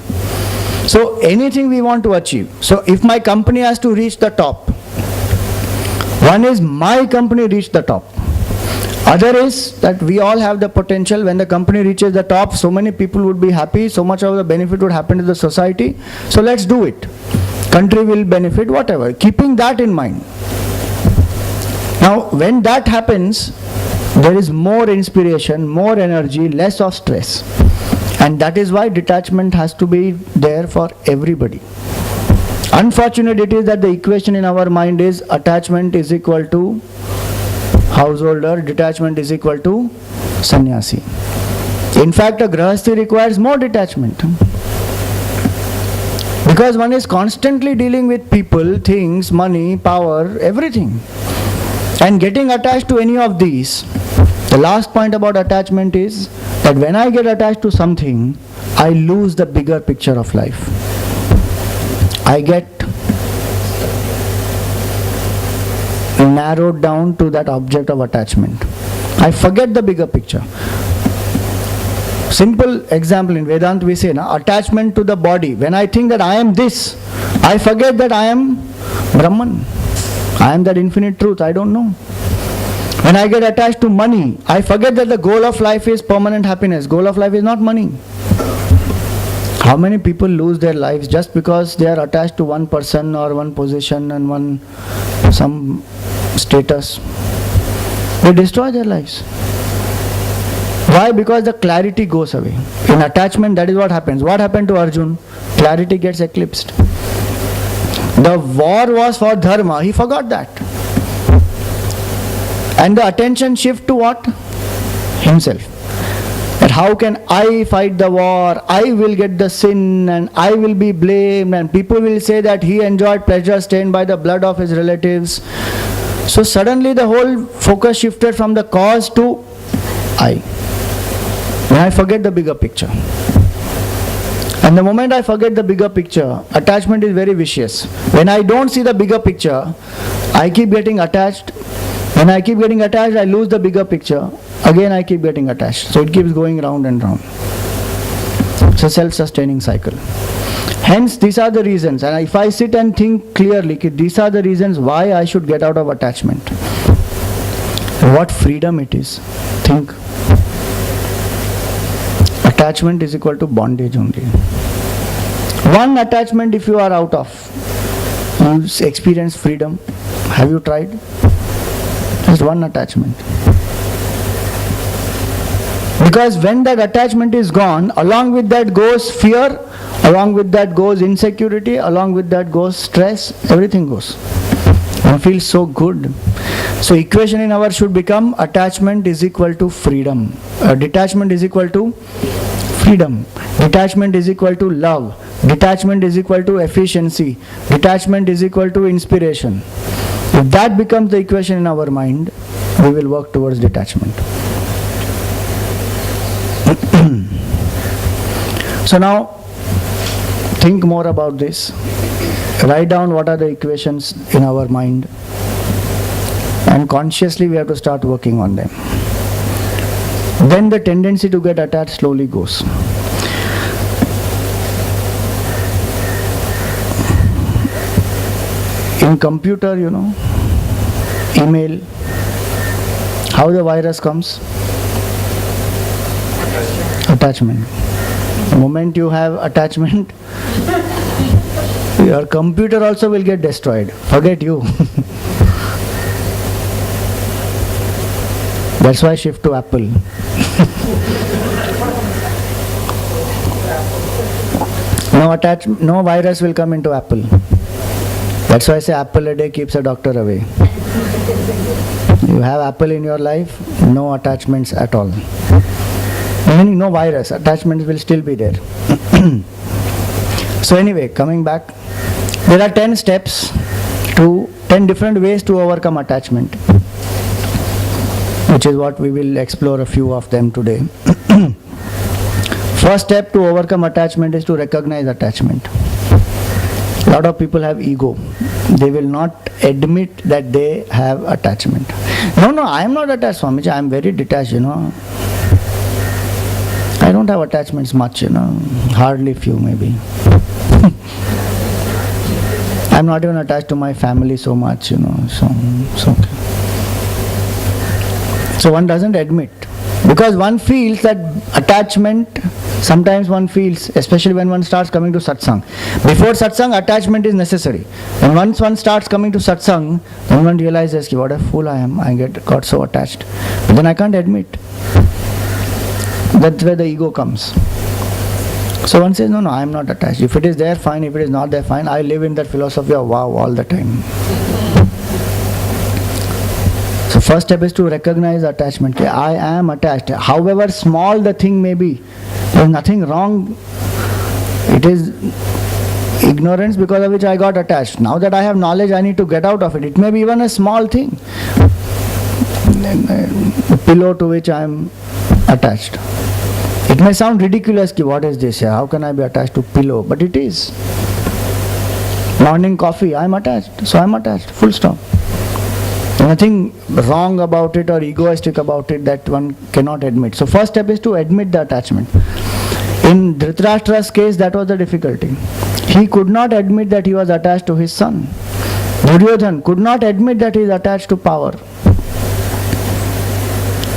[SPEAKER 1] So anything we want to achieve. So if my company has to reach the top, one is my company reach the top. Other is that we all have the potential. When the company reaches the top, so many people would be happy, so much of the benefit would happen to the society. So let's do it. Country will benefit, whatever. Keeping that in mind. Now when that happens, there is more inspiration, more energy, less of stress. And that is why detachment has to be there for everybody. Unfortunate it is that the equation in our mind is attachment is equal to householder, detachment is equal to sannyasi. In fact, a grahastha requires more detachment. Because one is constantly dealing with people, things, money, power, everything. And getting attached to any of these, the last point about attachment is that when I get attached to something, I lose the bigger picture of life. I get narrowed down to that object of attachment. I forget the bigger picture. Simple example in Vedanta we say, attachment to the body. When I think that I am this, I forget that I am Brahman. I am that infinite truth, I don't know. When I get attached to money, I forget that the goal of life is permanent happiness. Goal of life is not money. How many people lose their lives just because they are attached to one person or one position and some status? They destroy their lives. Why? Because the clarity goes away. In attachment, that is what happens. What happened to Arjun? Clarity gets eclipsed. The war was for dharma. He forgot that. And the attention shift to what? Himself. That how can I fight the war, I will get the sin and I will be blamed and people will say that he enjoyed pleasure stained by the blood of his relatives. So suddenly the whole focus shifted from the cause to I. When I forget the bigger picture. And the moment I forget the bigger picture, attachment is very vicious. When I don't see the bigger picture, I keep getting attached. When I keep getting attached, I lose the bigger picture. Again I keep getting attached. So it keeps going round and round. It's a self-sustaining cycle. Hence these are the reasons. And if I sit and think clearly, these are the reasons why I should get out of attachment. What freedom it is. Think. Attachment is equal to bondage only. One attachment if you are out of, you experience freedom. Have you tried? Just one attachment. Because when that attachment is gone, along with that goes fear, along with that goes insecurity, along with that goes stress, everything goes. One feels so good. So equation in our should become attachment is equal to freedom. Detachment is equal to freedom. Detachment is equal to love. Detachment is equal to efficiency. Detachment is equal to inspiration. If that becomes the equation in our mind, we will work towards detachment. So now, think more about this. Write down what are the equations in our mind. And consciously we have to start working on them. Then the tendency to get attached slowly goes. In computer, email, how the virus comes? Attachment. The moment you have attachment, your computer also will get destroyed. Forget you. That's why shift to Apple. No virus will come into Apple. That's why I say apple a day keeps a doctor away. You have Apple in your life, no attachments at all. Meaning no virus, attachments will still be there. So anyway, coming back, there are 10 steps to 10 different ways to overcome attachment, which is what we will explore a few of them today. First step to overcome attachment is to recognize attachment. A lot of people have ego. They will not admit that they have attachment. No, I am not attached, Swamiji. I am very detached, I don't have attachments much, hardly few maybe. I'm not even attached to my family so much, so okay. So one doesn't admit. Because one feels that attachment, sometimes one feels, especially when one starts coming to satsang. Before satsang, attachment is necessary. And once one starts coming to satsang, then one realizes, what a fool I am, I got so attached. But then I can't admit. That's where the ego comes. So one says, no, I am not attached. If it is there, fine. If it is not there, fine. I live in that philosophy of wow all the time. So first step is to recognize attachment. I am attached. However small the thing may be, there is nothing wrong. It is ignorance because of which I got attached. Now that I have knowledge, I need to get out of it. It may be even a small thing. The pillow to which I am attached. It may sound ridiculous, what is this? How can I be attached to pillow? But it is. Morning coffee, I am attached. So I am attached. Full stop. Nothing wrong about it or egoistic about it that one cannot admit. So first step is to admit the attachment. In Dhritarashtra's case, that was the difficulty. He could not admit that he was attached to his son. Duryodhana could not admit that he is attached to power.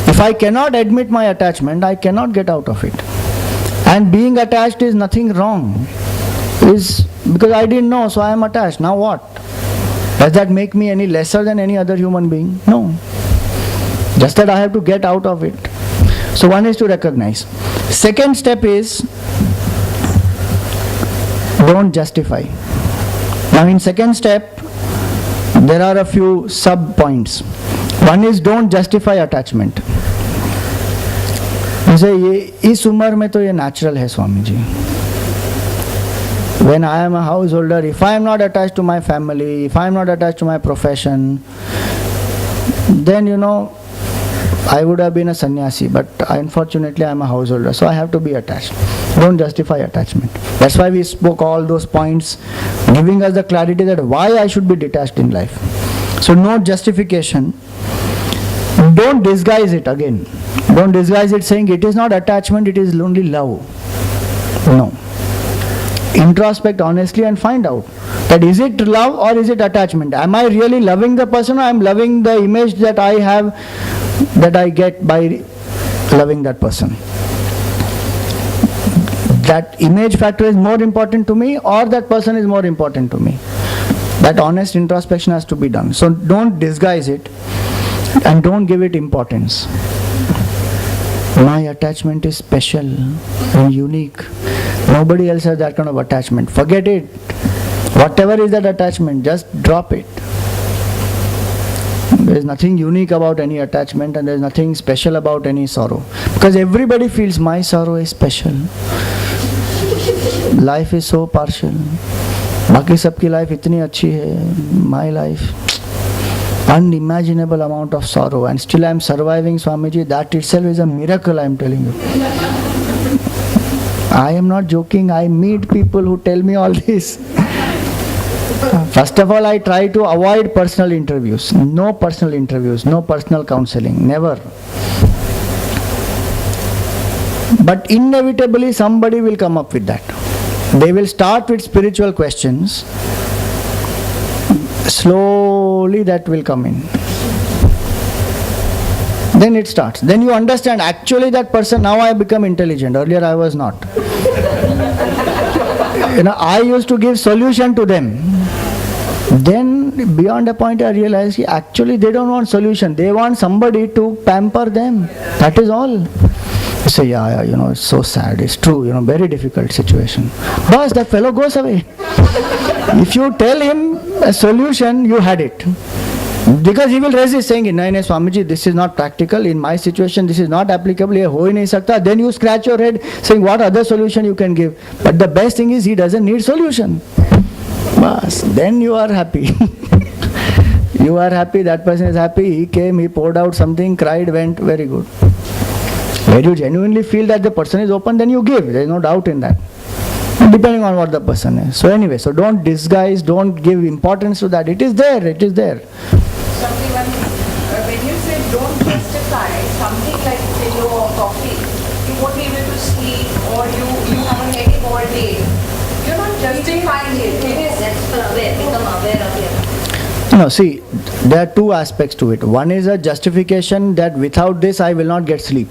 [SPEAKER 1] If I cannot admit my attachment, I cannot get out of it. And being attached is nothing wrong. Is because I didn't know, so I am attached. Now what? Does that make me any lesser than any other human being? No. Just that I have to get out of it. So one is to recognize. Second step is, don't justify. Now in second step, there are a few sub points. One is don't justify attachment. जैसे ये इस उम्र में तो ये natural है Swami ji. When I am a householder, if I am not attached to my family, if I am not attached to my profession, then I would have been a sannyasi, but unfortunately I am a householder, so I have to be attached. Don't justify attachment. That's why we spoke all those points, giving us the clarity that why I should be detached in life. So no justification. Don't disguise it again. Don't disguise it saying it is not attachment, it is only love. No. Introspect honestly and find out that is it love or is it attachment? Am I really loving the person, or I am loving the image that I have, that I get by loving that person? That image factor is more important to me, or that person is more important to me? That honest introspection has to be done. So don't disguise it and don't give it importance. My attachment is special and unique. Nobody else has that kind of attachment. Forget it. Whatever is that attachment, just drop it. There is nothing unique about any attachment, and there is nothing special about any sorrow. Because everybody feels my sorrow is special. Life is so partial. बाकी सबकी life इतनी अच्छी है. My life, unimaginable amount of sorrow, and still I am surviving, Swamiji. That itself is a miracle, I am telling you. I am not joking. I meet people who tell me all this. First of all, I try to avoid personal interviews. No personal interviews, no personal counseling, never. But inevitably somebody will come up with that. They will start with spiritual questions. Slowly that will come in. Then it starts. Then you understand, actually that person, now I have become intelligent. Earlier I was not. I used to give solution to them. Then beyond a point I realized, actually they don't want solution. They want somebody to pamper them. That is all. I say, yeah, it's so sad. It's true, very difficult situation. Boss, that fellow goes away. If you tell him a solution, you had it. Because he will resist saying, nahin, Swamiji, this is not practical. In my situation, this is not applicable. Ye ho hi nahi sakta. Then you scratch your head saying, what other solution you can give? But the best thing is, he doesn't need solution. Bas, then you are happy. You are happy, that person is happy. He came, he poured out something, cried, went, very good. Where you genuinely feel that the person is open, then you give. There is no doubt in that. Depending on what the person is. So anyway, so don't disguise, don't give importance to that. It is there, it is there.
[SPEAKER 4] Something when you say don't justify, something like pillow or coffee, you won't be able to sleep, or you have a headache all day. You're not justifying it. It is
[SPEAKER 3] Become aware of your.
[SPEAKER 1] No, see, there are two aspects to it. One is a justification that without this I will not get sleep,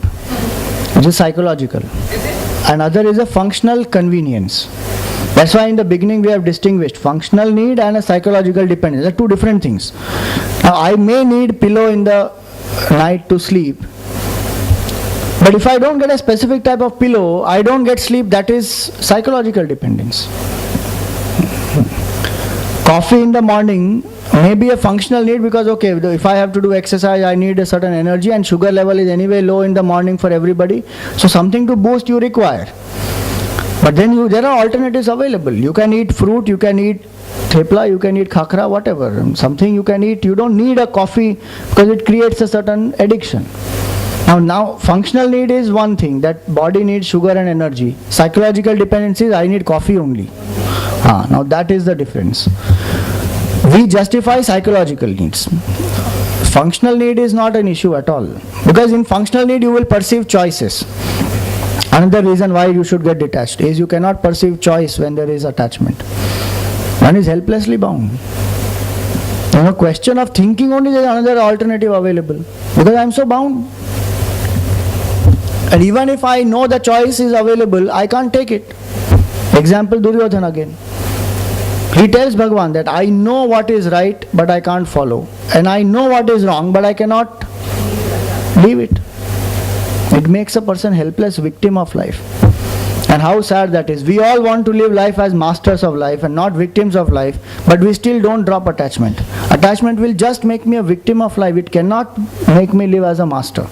[SPEAKER 1] which is psychological. Another is a functional convenience. That's why in the beginning we have distinguished functional need and a psychological dependence. They are two different things. Now I may need pillow in the night to sleep, but if I don't get a specific type of pillow, I don't get sleep. That is psychological dependence. Coffee in the morning may be a functional need because, okay, if I have to do exercise, I need a certain energy, and sugar level is anyway low in the morning for everybody. So something to boost you require. But then there are alternatives available. You can eat fruit, you can eat thepla, you can eat khakra, whatever. Something you can eat. You don't need a coffee because it creates a certain addiction. Now functional need is one thing, that body needs sugar and energy. Psychological dependency is I need coffee only. Now that is the difference. We justify psychological needs. Functional need is not an issue at all. Because in functional need you will perceive choices. Another reason why you should get detached is you cannot perceive choice when there is attachment. One is helplessly bound. Question of thinking only, there is another alternative available. Because I am so bound. And even if I know the choice is available, I can't take it. Example, Duryodhana again. He tells Bhagavan that I know what is right, but I can't follow. And I know what is wrong, but I cannot leave it. It makes a person helpless victim of life. And how sad that is. We all want to live life as masters of life and not victims of life, but we still don't drop attachment. Attachment will just make me a victim of life. It cannot make me live as a master.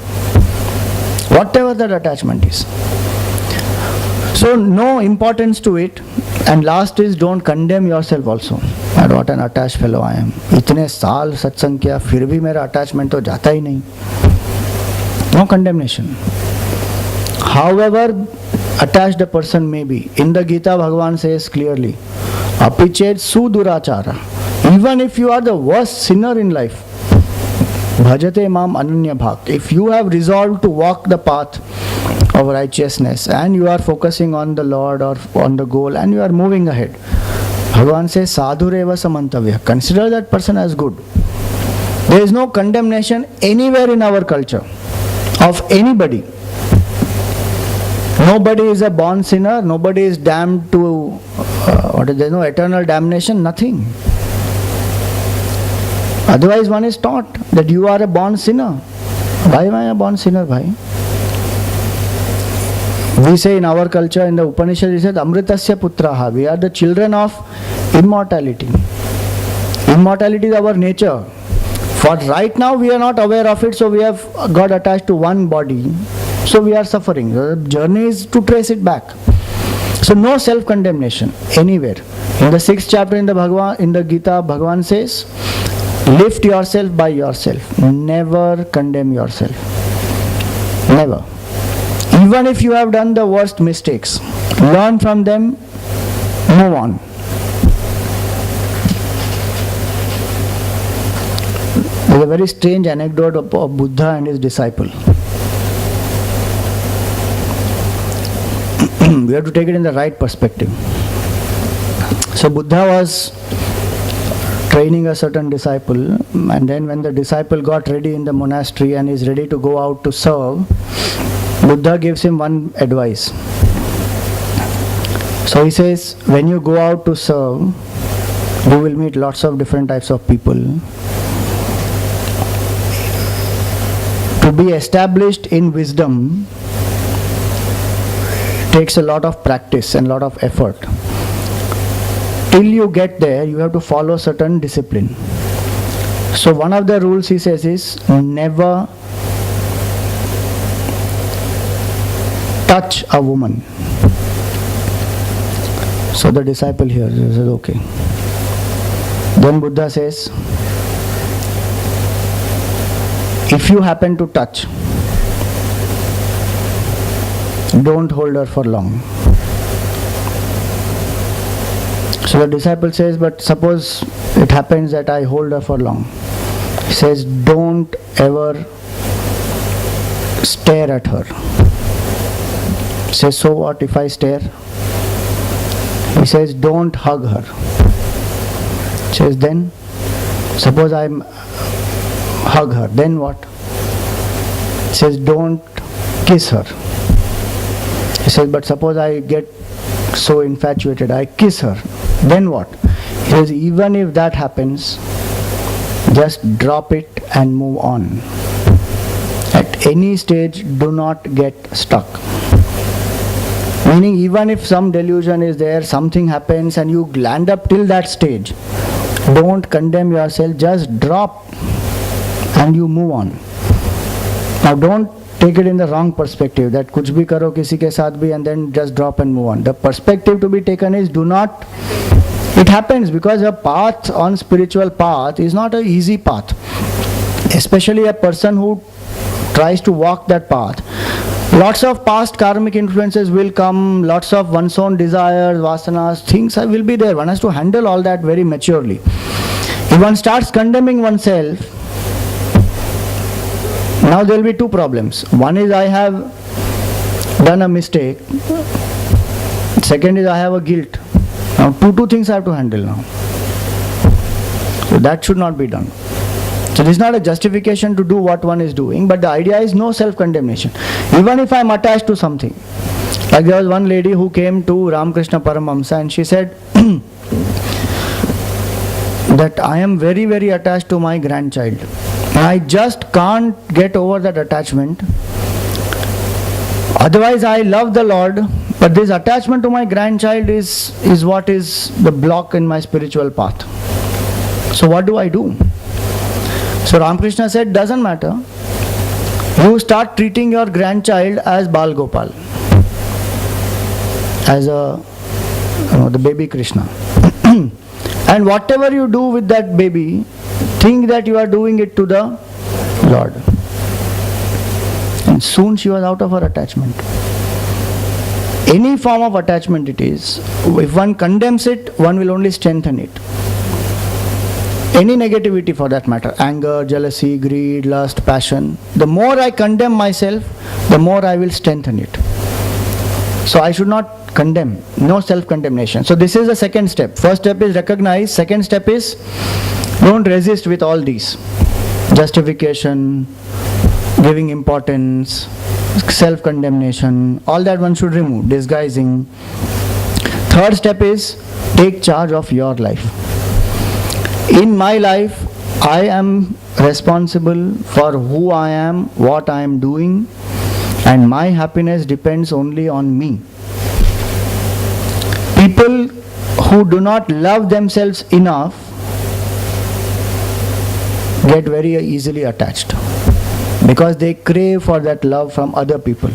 [SPEAKER 1] whatever that attachment is. So no importance to it. And last is, don't condemn yourself also. And what an attached fellow I am. इतने साल सत्संग किया फिर भी मेरा attachment तो जाता ही नहीं. No condemnation. However attached a person may be, in the Gita Bhagavan says clearly, apichet sudurachara. Even if you are the worst sinner in life, bhajate mam ananya bhakt. If you have resolved to walk the path of righteousness and you are focusing on the Lord or on the goal and you are moving ahead, Bhagavan says sadhureva samantavya. Consider that person as good. There is no condemnation anywhere in our culture of anybody. Nobody is a born sinner, nobody is damned to, there is no eternal damnation, nothing. Otherwise one is taught that you are a born sinner. Why am I a born sinner, bhai? We say in our culture, in the Upanishad, it says, Amritasya putraha. We are the children of immortality. Immortality is our nature. For right now we are not aware of it, so we have got attached to one body. So we are suffering. The journey is to trace it back. So no self-condemnation anywhere. In the 6th chapter in the Gita, Bhagavan says, lift yourself by yourself. Never condemn yourself. Never. Even if you have done the worst mistakes, learn from them, move on. There is a very strange anecdote of Buddha and his disciple. We have to take it in the right perspective. So Buddha was training a certain disciple, and then when the disciple got ready in the monastery and is ready to go out to serve, Buddha gives him one advice. So he says, when you go out to serve, you will meet lots of different types of people. To be established in wisdom takes a lot of practice and a lot of effort. Till you get there, you have to follow certain discipline. So one of the rules he says is, never touch a woman. So the disciple here says, okay. Then Buddha says, if you happen to touch, don't hold her for long. So the disciple says, but suppose it happens that I hold her for long. He says, don't ever stare at her. He says, so what if I stare? He says, don't hug her. He says, then suppose I hug her, then what? He says, don't kiss her. He says, but suppose I get so infatuated, I kiss her, then what? He says, even if that happens, just drop it and move on. At any stage, do not get stuck. Meaning, even if some delusion is there, something happens and you land up till that stage, don't condemn yourself, just drop and you move on. Now don't take it in the wrong perspective, that kuch bhi karo kisi ke saath bhi and then just drop and move on. The perspective to be taken is, do not, it happens because a path on spiritual path is not an easy path. Especially a person who tries to walk that path. Lots of past karmic influences will come, lots of one's own desires, vasanas, things will be there. One has to handle all that very maturely. If one starts condemning oneself, now there will be two problems. One is I have done a mistake. Second is I have a guilt. Now two things I have to handle now. So that should not be done. So this is not a justification to do what one is doing, but the idea is no self-condemnation. Even if I am attached to something. Like there was one lady who came to Ramakrishna Paramahamsa and she said that I am very, very attached to my grandchild. I just can't get over that attachment. Otherwise I love the Lord, but this attachment to my grandchild is what is the block in my spiritual path. So what do I do? So Ramakrishna said, doesn't matter. You start treating your grandchild as Bal Gopal, as the baby Krishna. And whatever you do with that baby, think that you are doing it to the Lord. And soon she was out of her attachment. Any form of attachment it is, if one condemns it, one will only strengthen it. Any negativity for that matter, anger, jealousy, greed, lust, passion, the more I condemn myself, the more I will strengthen it. So I should not condemn, no self-condemnation. So this is the second step. First step is recognize, second step is don't resist with all these. Justification, giving importance, self-condemnation, all that one should remove, disguising. Third step is take charge of your life. In my life, I am responsible for who I am, what I am doing, and my happiness depends only on me. People who do not love themselves enough get very easily attached because they crave for that love from other people.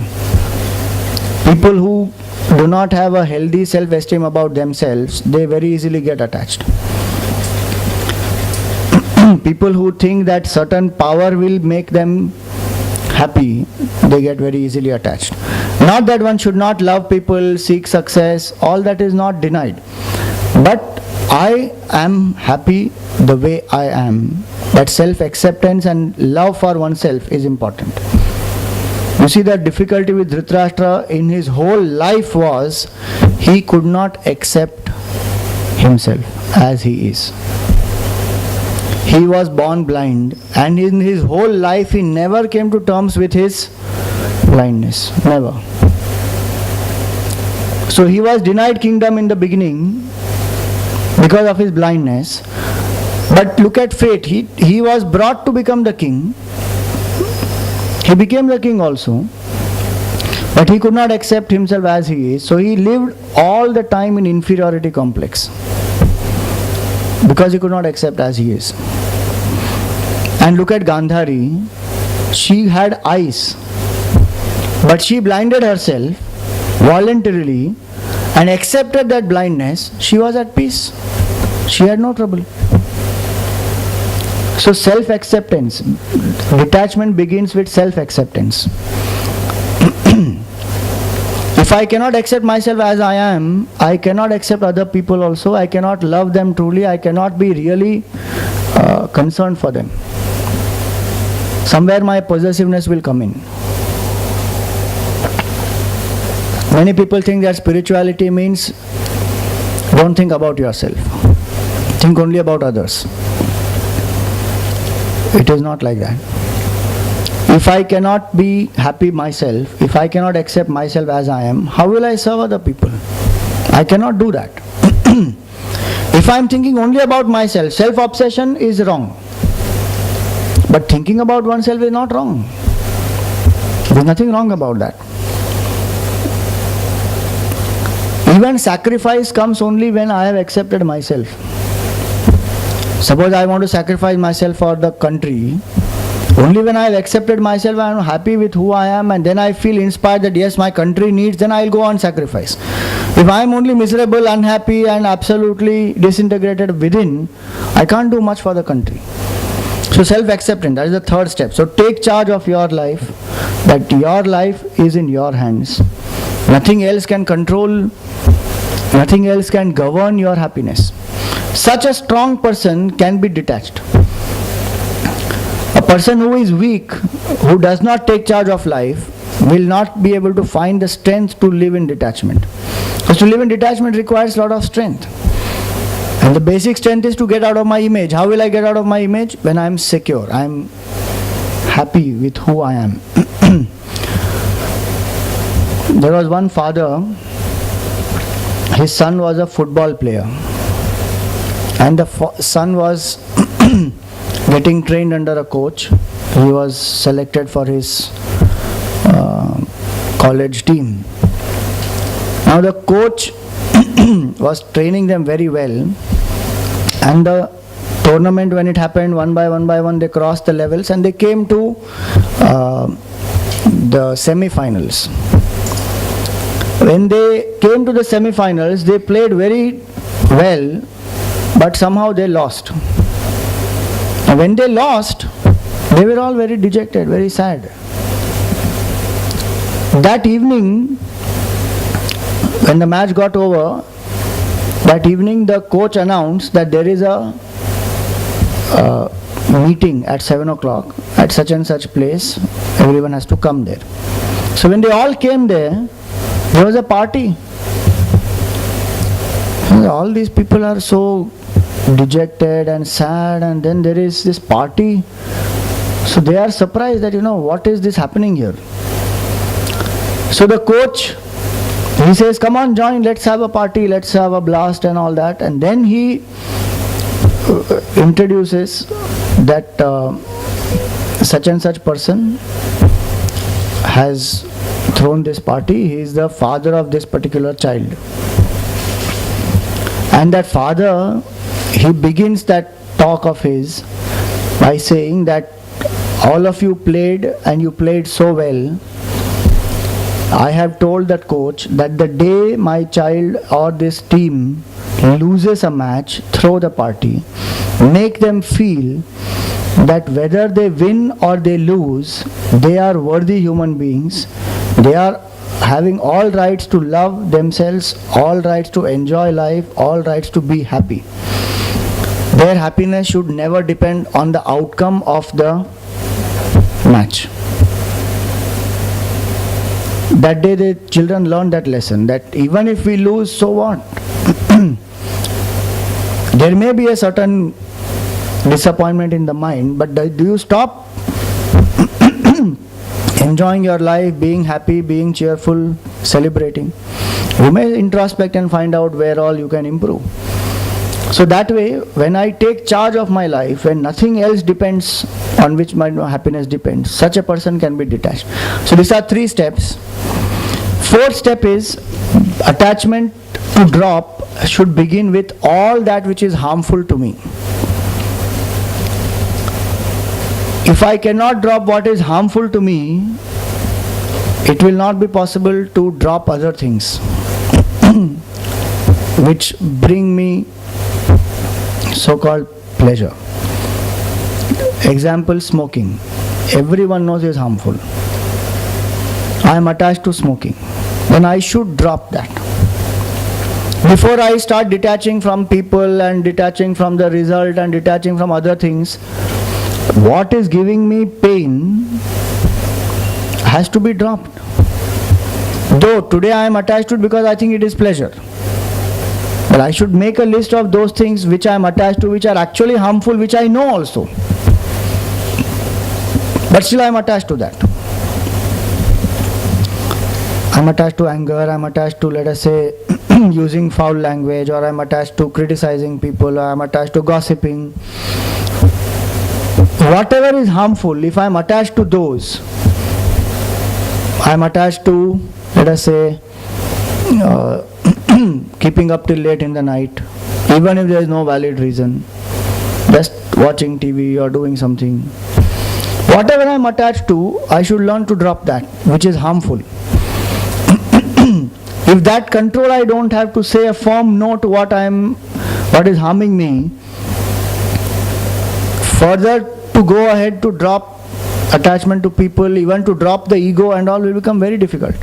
[SPEAKER 1] People who do not have a healthy self-esteem about themselves, they very easily get attached. People who think that certain power will make them happy, they get very easily attached. Not that one should not love people, seek success, all that is not denied. But I am happy the way I am. That self-acceptance and love for oneself is important. You see, the difficulty with Dhritarashtra in his whole life was he could not accept himself as he is. He was born blind, and in his whole life he never came to terms with his blindness. Never. So he was denied kingdom in the beginning because of his blindness. But look at fate. He was brought to become the king. He became the king also. But he could not accept himself as he is. So he lived all the time in inferiority complex. Because he could not accept as he is. And look at Gandhari. She had eyes. But she blinded herself voluntarily and accepted that blindness. She was at peace. She had no trouble. So self-acceptance, detachment begins with self-acceptance. If I cannot accept myself as I am, I cannot accept other people also. I cannot love them truly. I cannot be really concerned for them. Somewhere my possessiveness will come in. Many people think that spirituality means don't think about yourself. Think only about others. It is not like that. If I cannot be happy myself, if I cannot accept myself as I am, how will I serve other people? I cannot do that. If I am thinking only about myself, self-obsession is wrong. But thinking about oneself is not wrong. There is nothing wrong about that. Even sacrifice comes only when I have accepted myself. Suppose I want to sacrifice myself for the country. Only when I have accepted myself, I am happy with who I am, and then I feel inspired that yes, my country needs, then I will go on sacrifice. If I am only miserable, unhappy and absolutely disintegrated within, I can't do much for the country. So self-acceptance, that is the third step. So take charge of your life, that your life is in your hands. Nothing else can control, nothing else can govern your happiness. Such a strong person can be detached. A person who is weak, who does not take charge of life, will not be able to find the strength to live in detachment. Because to live in detachment requires a lot of strength. And the basic strength is to get out of my image. How will I get out of my image? When I am secure, I am happy with who I am. There was one father, his son was a football player. And the son was getting trained under a coach. He was selected for his college team. Now the coach was training them very well, and the tournament, when it happened, one by one they crossed the levels and they came to the semi-finals. When they came to the semi-finals, they played very well, but somehow they lost. And when they lost, they were all very dejected, very sad. That evening, when the match got over, that evening the coach announced that there is a meeting at 7 o'clock at such and such place. Everyone has to come there. So when they all came there was a party. All these people are so dejected and sad, and then there is this party. So they are surprised that, what is this happening here? So the coach, he says, come on, join, let's have a party, let's have a blast and all that. And then he introduces that such and such person has thrown this party. He is the father of this particular child. And that father, he begins that talk of his by saying that all of you played and you played so well. I have told that coach that the day my child or this team loses a match, throw the party, make them feel that whether they win or they lose, they are worthy human beings. They are having all rights to love themselves, all rights to enjoy life, all rights to be happy. Their happiness should never depend on the outcome of the match. That day the children learned that lesson, that even if we lose, so what? There may be a certain disappointment in the mind, but do you stop enjoying your life, being happy, being cheerful, celebrating? You may introspect and find out where all you can improve. So that way, when I take charge of my life, when nothing else depends on which my happiness depends, such a person can be detached. So these are 3 steps. 4th step is attachment to drop should begin with all that which is harmful to me. If I cannot drop what is harmful to me, it will not be possible to drop other things which bring me so-called pleasure. Example, smoking. Everyone knows is harmful. I am attached to smoking. Then I should drop that. Before I start detaching from people and detaching from the result and detaching from other things, what is giving me pain has to be dropped. Though today I am attached to it because I think it is pleasure. But I should make a list of those things which I am attached to, which are actually harmful, which I know also. But still I am attached to that. I am attached to anger, I am attached to, let us say, using foul language, or I am attached to criticizing people, or I am attached to gossiping. Whatever is harmful, if I am attached to those, I am attached to, let us say, keeping up till late in the night, even if there is no valid reason, just watching TV or doing something. Whatever I am attached to, I should learn to drop that, which is harmful. If that control I don't have to say a firm no to what is harming me, further to go ahead to drop attachment to people, even to drop the ego and all, will become very difficult.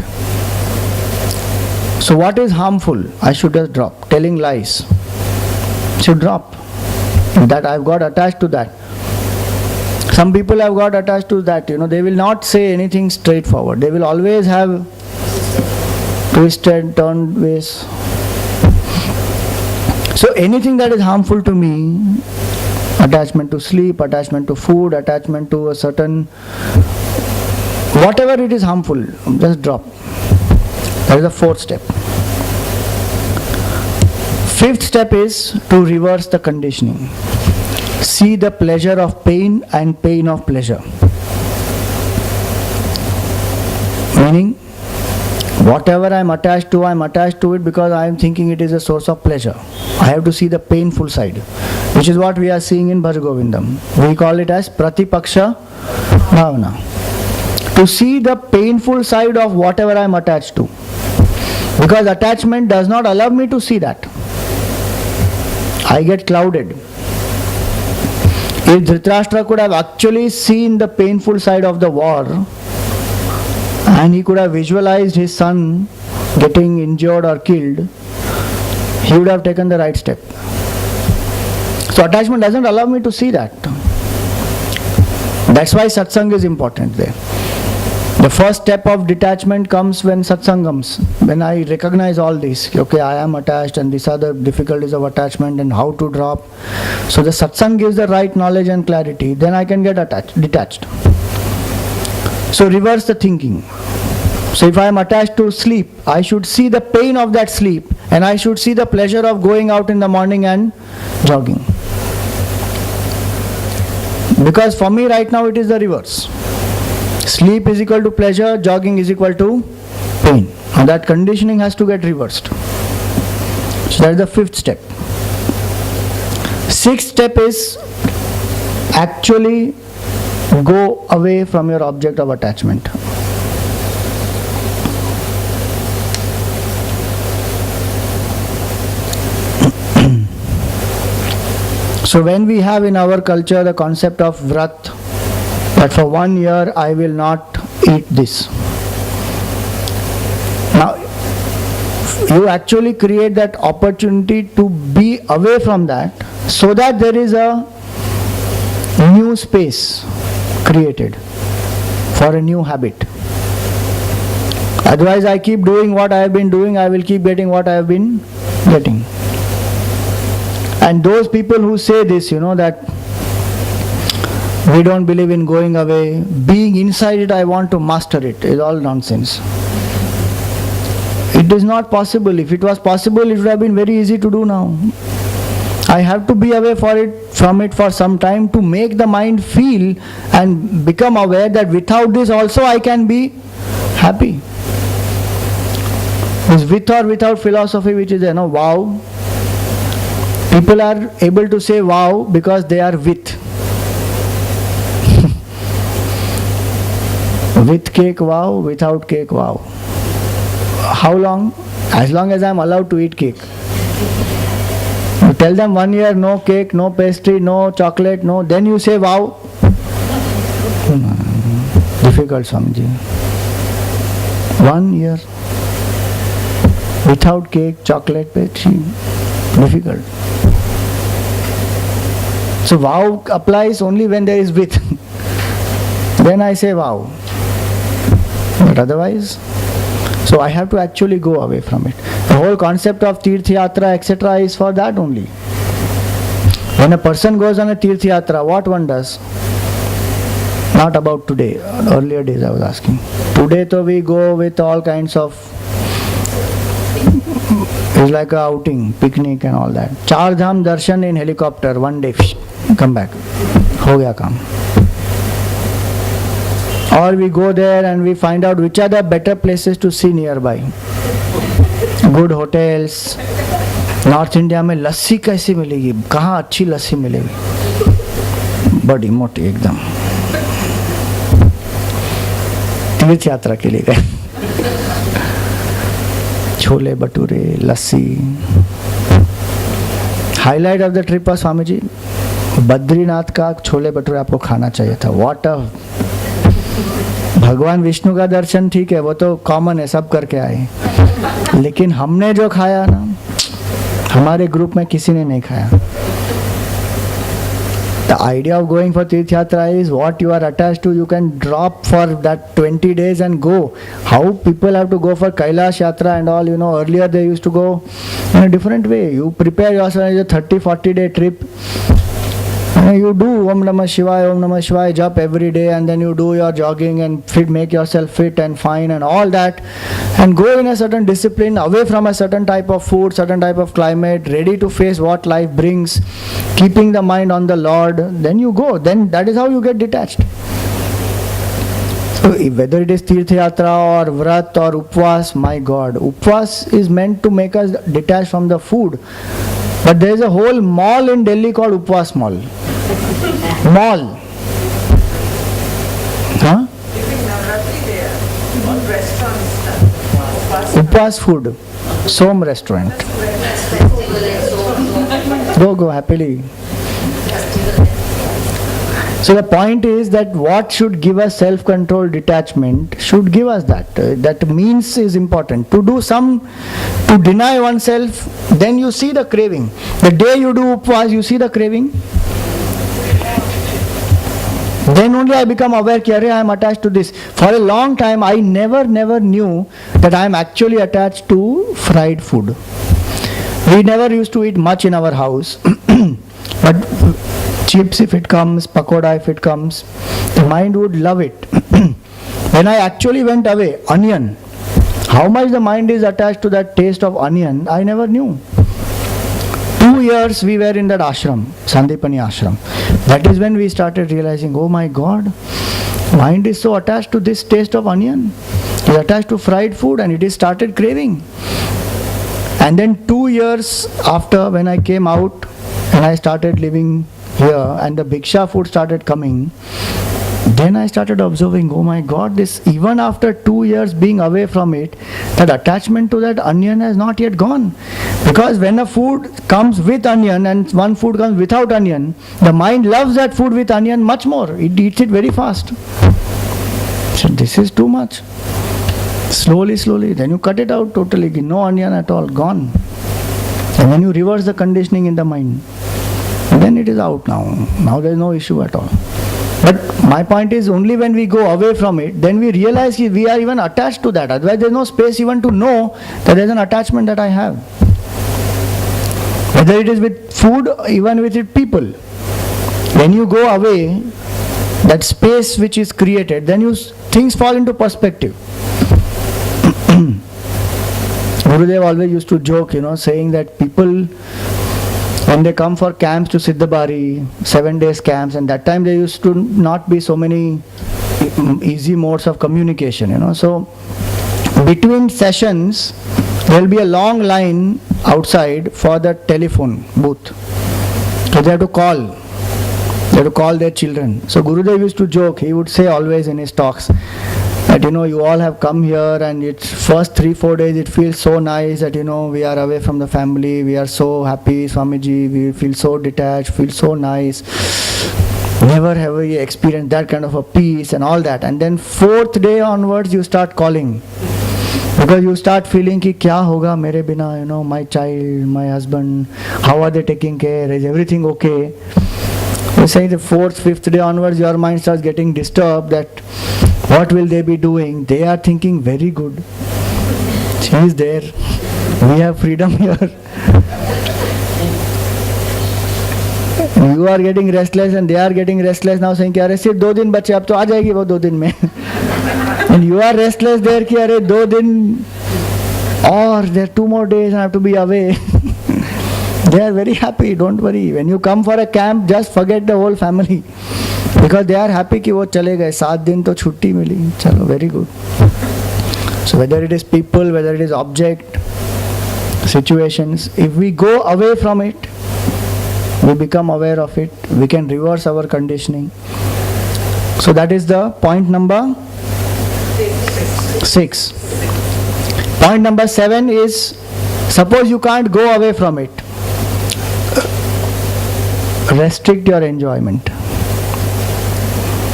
[SPEAKER 1] So what is harmful, I should just drop. Telling lies, should drop. That I've got attached to that. Some people have got attached to that, they will not say anything straightforward. They will always have twisted, turned ways. So anything that is harmful to me, attachment to sleep, attachment to food, attachment to a certain, whatever it is harmful, just drop. That is the 4th step. 5th step is to reverse the conditioning. See the pleasure of pain and pain of pleasure. Meaning, whatever I am attached to it because I am thinking it is a source of pleasure. I have to see the painful side, which is what we are seeing in Bhaja Govindam. We call it as Pratipaksha Bhavana. to see the painful side of whatever I am attached to. Because attachment does not allow me to see that. I get clouded. If Dhritarashtra could have actually seen the painful side of the war, and he could have visualized his son getting injured or killed, he would have taken the right step. So attachment doesn't allow me to see that. That's why satsang is important there. The first step of detachment comes when satsang comes, when I recognize all this. Okay, I am attached and these are the difficulties of attachment and how to drop. So the satsang gives the right knowledge and clarity, then I can get detached. So reverse the thinking. So if I am attached to sleep, I should see the pain of that sleep and I should see the pleasure of going out in the morning and jogging. Because for me right now it is the reverse. Sleep is equal to pleasure, jogging is equal to pain. And that conditioning has to get reversed. So that is the fifth step. Sixth step is actually go away from your object of attachment. So when we have in our culture the concept of vrat, that for 1 year I will not eat this. Now, you actually create that opportunity to be away from that so that there is a new space created for a new habit. Otherwise, I keep doing what I have been doing, I will keep getting what I have been getting. And those people who say this, that we don't believe in going away, being inside it, I want to master it, is all nonsense. It is not possible. If it was possible, it would have been very easy to do now. I have to be away from it for some time to make the mind feel and become aware that without this also I can be happy. It's with or without philosophy which is wow. People are able to say wow because they are with. With cake wow, without cake wow. How long? As long as I am allowed to eat cake. You tell them 1 year no cake, no pastry, no chocolate, no, then you say wow. Difficult, Swamiji. 1 year without cake, chocolate, pastry, difficult. So wow applies only when there is with. Then I say wow. But otherwise, so I have to actually go away from it. The whole concept of Tirth Yatra, etc. is for that only. When a person goes on a Tirth Yatra, what one does? Not about today. Earlier days I was asking. Today though we go with all kinds of, it's like a outing, picnic and all that. Char Dham darshan in helicopter, 1 day, come back. Ho gaya kaam. Or we go there and we find out which are the better places to see nearby. Good hotels. North India में लस्सी कैसी मिलेगी? कहाँ अच्छी लस्सी मिलेगी? बड़ी मोटी एकदम. तीर्थ यात्रा के लिए गए. छोले भटूरे, लस्सी. Highlight of the trip was Swami ji. Badrinath का छोले भटूरे आपको खाना चाहिए था. What a भगवान विष्णु का दर्शन ठीक है, वो तो कॉमन है, सब करके आए. लेकिन हमने जो खाया ना, हमारे ग्रुप में किसी ने नहीं खाया. The idea of going for Tirth Yatra is what you are attached to, you can drop for that 20 days and go. How people have to go for Kailash Yatra and all, earlier they used to go in a different way. You prepare yourself as a 30-40 day trip. You do Om Namah Shivaya jap every day, and then you do your jogging and make yourself fit and fine and all that, and go in a certain discipline, away from a certain type of food, certain type of climate, ready to face what life brings, keeping the mind on the Lord. Then you go. Then that is how you get detached. So whether it is Tirth Yatra or Vrat or Upvas, my God, Upvas is meant to make us detached from the food. But there is a whole mall in Delhi called Upvas Mall. Mall. Huh? Upwas food, Som restaurant. Go happily. So the point is that what should give us self-control, detachment, should give us that. That means is important. To deny oneself, then you see the craving. The day you do upvas, you see the craving. Then only I become aware that I am attached to this. For a long time, I never knew that I am actually attached to fried food. We never used to eat much in our house. But chips if it comes, pakoda if it comes, the mind would love it. When I actually went away, onion, how much the mind is attached to that taste of onion, I never knew. 2 years we were in that ashram, Sandipani ashram. That is when we started realizing, oh my God, mind is so attached to this taste of onion. It is attached to fried food and it is started craving. And then 2 years after, when I came out and I started living here and the Bhiksha food started coming, then I started observing, oh my God, this, even after 2 years being away from it, that attachment to that onion has not yet gone. Because when a food comes with onion and one food comes without onion, the mind loves that food with onion much more. It eats it very fast. So this is too much. Slowly, then you cut it out totally, no onion at all, gone. And then you reverse the conditioning in the mind. And then it is out now. Now there is no issue at all. But my point is, only when we go away from it, then we realize we are even attached to that. Otherwise there is no space even to know that there is an attachment that I have. Whether it is with food, even with it people. When you go away, that space which is created, then things fall into perspective. Gurudev always used to joke, saying that people, when they come for camps to Siddhabari, 7 days camps, and that time there used to not be so many easy modes of communication, So between sessions, there will be a long line outside for the telephone booth. So they have to call. They have to call their children. So Gurudev used to joke, he would say always in his talks, that you all have come here and it's first 3-4 days it feels so nice that we are away from the family, we are so happy, Swamiji, we feel so detached, feel so nice. Never have we experienced that kind of a peace and all that. And then 4th day onwards you start calling. Because you start feeling ki kya hoga mere bina, my child, my husband, how are they taking care, is everything okay? You say the 4th, 5th day onwards your mind starts getting disturbed that what will they be doing? They are thinking very good. She is there. We have freedom here. You are getting restless and they are getting restless now saying, "Arey sirf 2 दिन बचे अब तो आ जाएगी वो 2 दिन में." And you are restless there कि अरे 2 दिन or there are 2 more days and I have to be away. They are very happy, don't worry. When you come for a camp, just forget the whole family. Because they are happy कि वो चले गए 7 दिन तो छुट्टी मिली. चलो, very good. So whether it is people, whether it is object, situations, if we go away from it, we become aware of it, we can reverse our conditioning. So that is the point number 6. Point number 7 is, suppose you can't go away from it, restrict your enjoyment.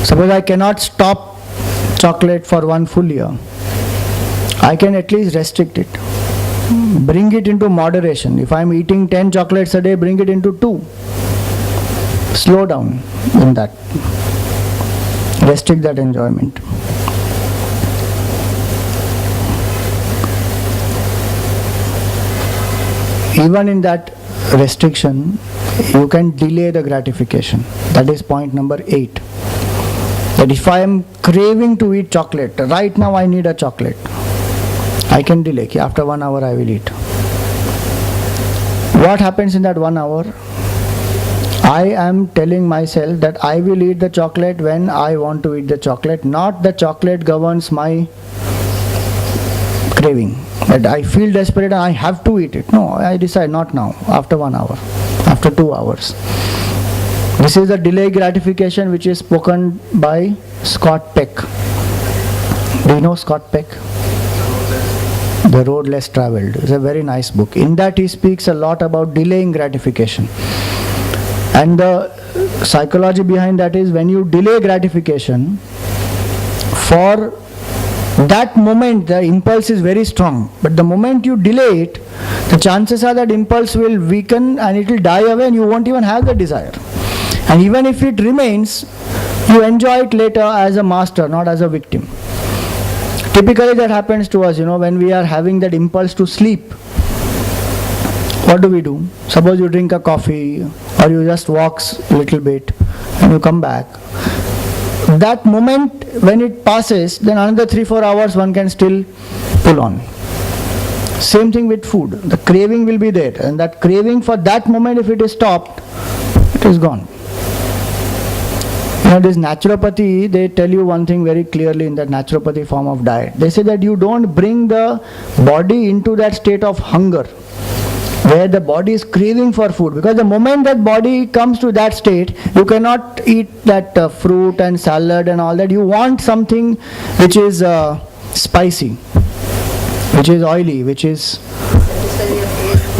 [SPEAKER 1] Suppose I cannot stop chocolate for 1 full year, I can at least restrict it. Bring it into moderation. If I am eating 10 chocolates a day, bring it into 2. Slow down in that. Restrict that enjoyment. Even in that restriction, you can delay the gratification. That is point number 8. That if I am craving to eat chocolate, right now I need a chocolate, I can delay. After 1 hour I will eat. What happens in that 1 hour? I am telling myself that I will eat the chocolate when I want to eat the chocolate, not the chocolate governs my craving. That I feel desperate and I have to eat it. No, I decide not now, after 1 hour, after 2 hours. This is the delay gratification which is spoken by Scott Peck. Do you know Scott Peck? The Road Less Traveled. It's a very nice book. In that he speaks a lot about delaying gratification. And the psychology behind that is when you delay gratification, for that moment the impulse is very strong. But the moment you delay it, the chances are that impulse will weaken and it will die away and you won't even have the desire. And even if it remains, you enjoy it later as a master, not as a victim. Typically that happens to us, when we are having that impulse to sleep. What do? Suppose you drink a coffee or you just walk a little bit and you come back. That moment when it passes, then another 3-4 hours one can still pull on. Same thing with food. The craving will be there, and that craving for that moment, if it is stopped, it is gone. This naturopathy, they tell you one thing very clearly in that naturopathy form of diet. They say that you don't bring the body into that state of hunger, where the body is craving for food, because the moment that body comes to that state, you cannot eat that fruit and salad and all that. You want something which is spicy, which is oily, which is,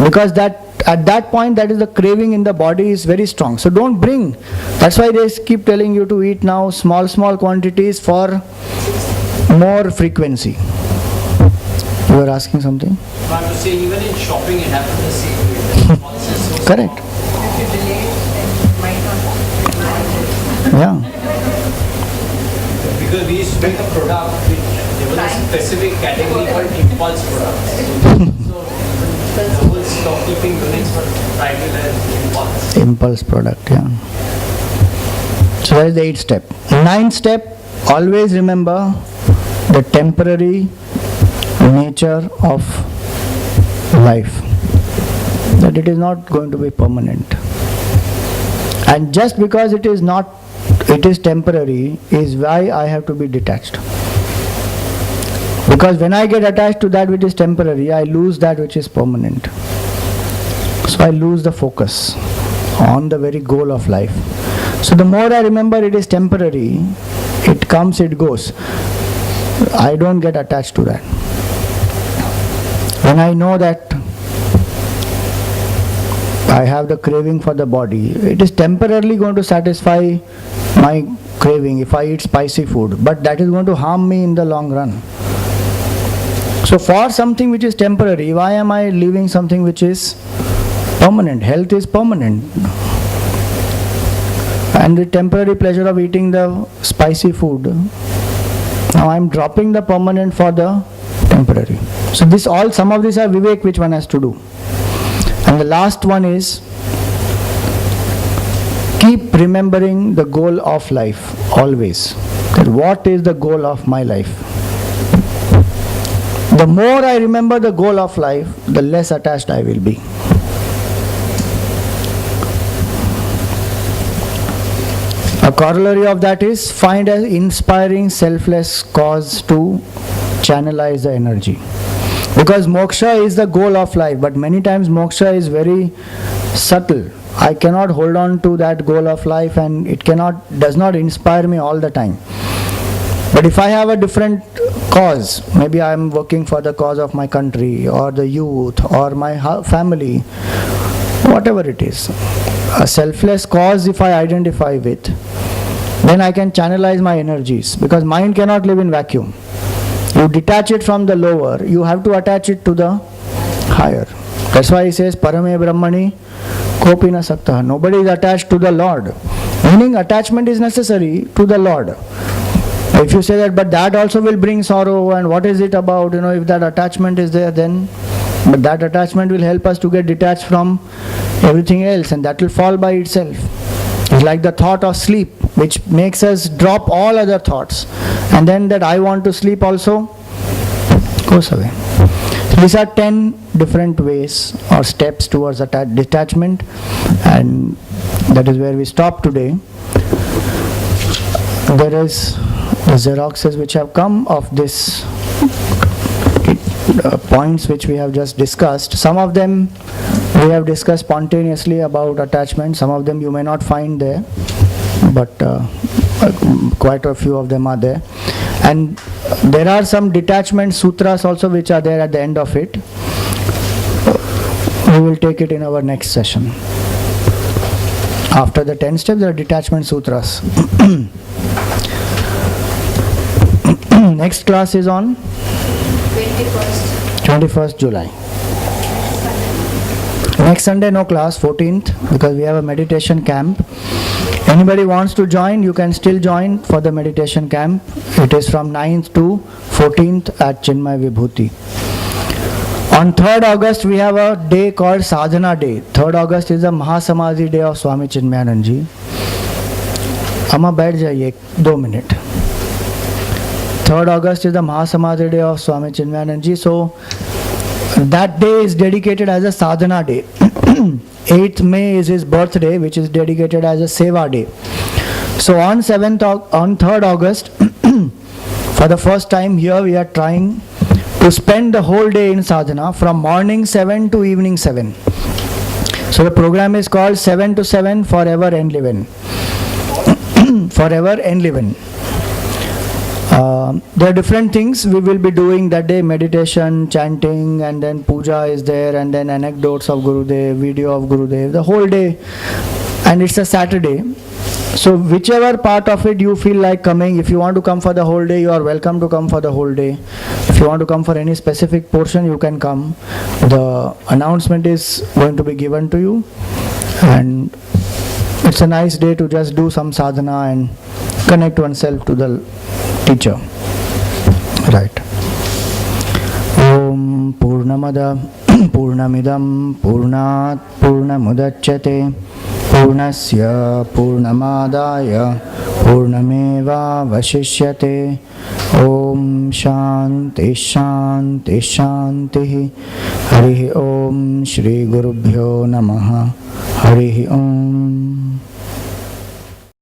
[SPEAKER 1] because that at that point, that is the craving in the body is very strong. So don't bring. That's why they keep telling you to eat now small quantities for more frequency. You were asking something?
[SPEAKER 2] I have to say, even in shopping, it happens the same way. The impulse is so
[SPEAKER 1] Correct.
[SPEAKER 2] strong.
[SPEAKER 4] If you delay it, then it might not.
[SPEAKER 1] Yeah.
[SPEAKER 2] Because we used to make a product which there was a specific category called impulse products. So the whole stock keeping units were titled as impulse.
[SPEAKER 1] Impulse product, yeah. So that is the 8th step. 9th step, always remember the temporary nature of life. That it is not going to be permanent. And just because it is temporary is why I have to be detached. Because when I get attached to that which is temporary, I lose that which is permanent. So I lose the focus on the very goal of life. So the more I remember it is temporary, it comes, it goes. I don't get attached to that. When I know that I have the craving for the body, it is temporarily going to satisfy my craving if I eat spicy food, but that is going to harm me in the long run. So for something which is temporary, why am I leaving something which is permanent? Health is permanent. And the temporary pleasure of eating the spicy food, now I am dropping the permanent for the temporary. So some of these are vivek which one has to do. And the last one is, keep remembering the goal of life always. That what is the goal of my life? The more I remember the goal of life, the less attached I will be. A corollary of that is, find an inspiring, selfless cause to channelize the energy. Because moksha is the goal of life, but many times moksha is very subtle. I cannot hold on to that goal of life, and it does not inspire me all the time. But if I have a different cause, maybe I am working for the cause of my country or the youth or my family, whatever it is, a selfless cause if I identify with, then I can channelize my energies, because mind cannot live in vacuum. You detach it from the lower, you have to attach it to the higher. That's why he says, Parame Brahmani Kopi na Sakta. Nobody is attached to the Lord. Meaning attachment is necessary to the Lord. If you say that, but that also will bring sorrow, and what is it about, if that attachment is there, then, but that attachment will help us to get detached from everything else, and that will fall by itself. It's like the thought of sleep, which makes us drop all other thoughts, and then that I want to sleep also goes away. So these are 10 different ways or steps towards detachment, and that is where we stop today. There is the Xeroxes which have come of this points which we have just discussed. Some of them we have discussed spontaneously about attachment, some of them you may not find there, but Quite a few of them are there. And there are some detachment sutras also which are there at the end of it. We will take it in our next session. After the 10 steps, there are detachment sutras. Next class is on 21st July. Next Sunday no class, 14th, because we have a meditation camp. Anybody wants to join, you can still join for the meditation camp. It is from 9th to 14th at Chinmay Vibhuti. On 3rd August, we have a day called Sadhana Day. 3rd August is the Mahasamadhi Day of Swami Chinmayanand Ji. Amma baith jaiye 2 minutes. 3rd August is the Mahasamadhi Day of Swami Chinmayanand Ji. So, that day is dedicated as a Sadhana Day. 8th May is his birthday, which is dedicated as a Seva Day. So, on 3rd August, for the first time here, we are trying to spend the whole day in sadhana from morning 7 to evening 7. So the program is called 7 to 7 forever and living. Forever and living. There are different things we will be doing that day: meditation, chanting, and then puja is there, and then anecdotes of Gurudev, video of Gurudev, the whole day. And it's a Saturday. So whichever part of it you feel like coming, if you want to come for the whole day, you are welcome to come for the whole day. If you want to come for any specific portion, you can come. The announcement is going to be given to you, and it's a nice day to just do some sadhana and connect oneself to the teacher. Right. Om Purnamada Purnamidam Purnat Purnamudachyate Purnasya Purnamadaya Purnameva Vashishyate. Om Shanti Shanti Shanti. Harihi Om Shri Gurubhyo Namaha. Harihi Om.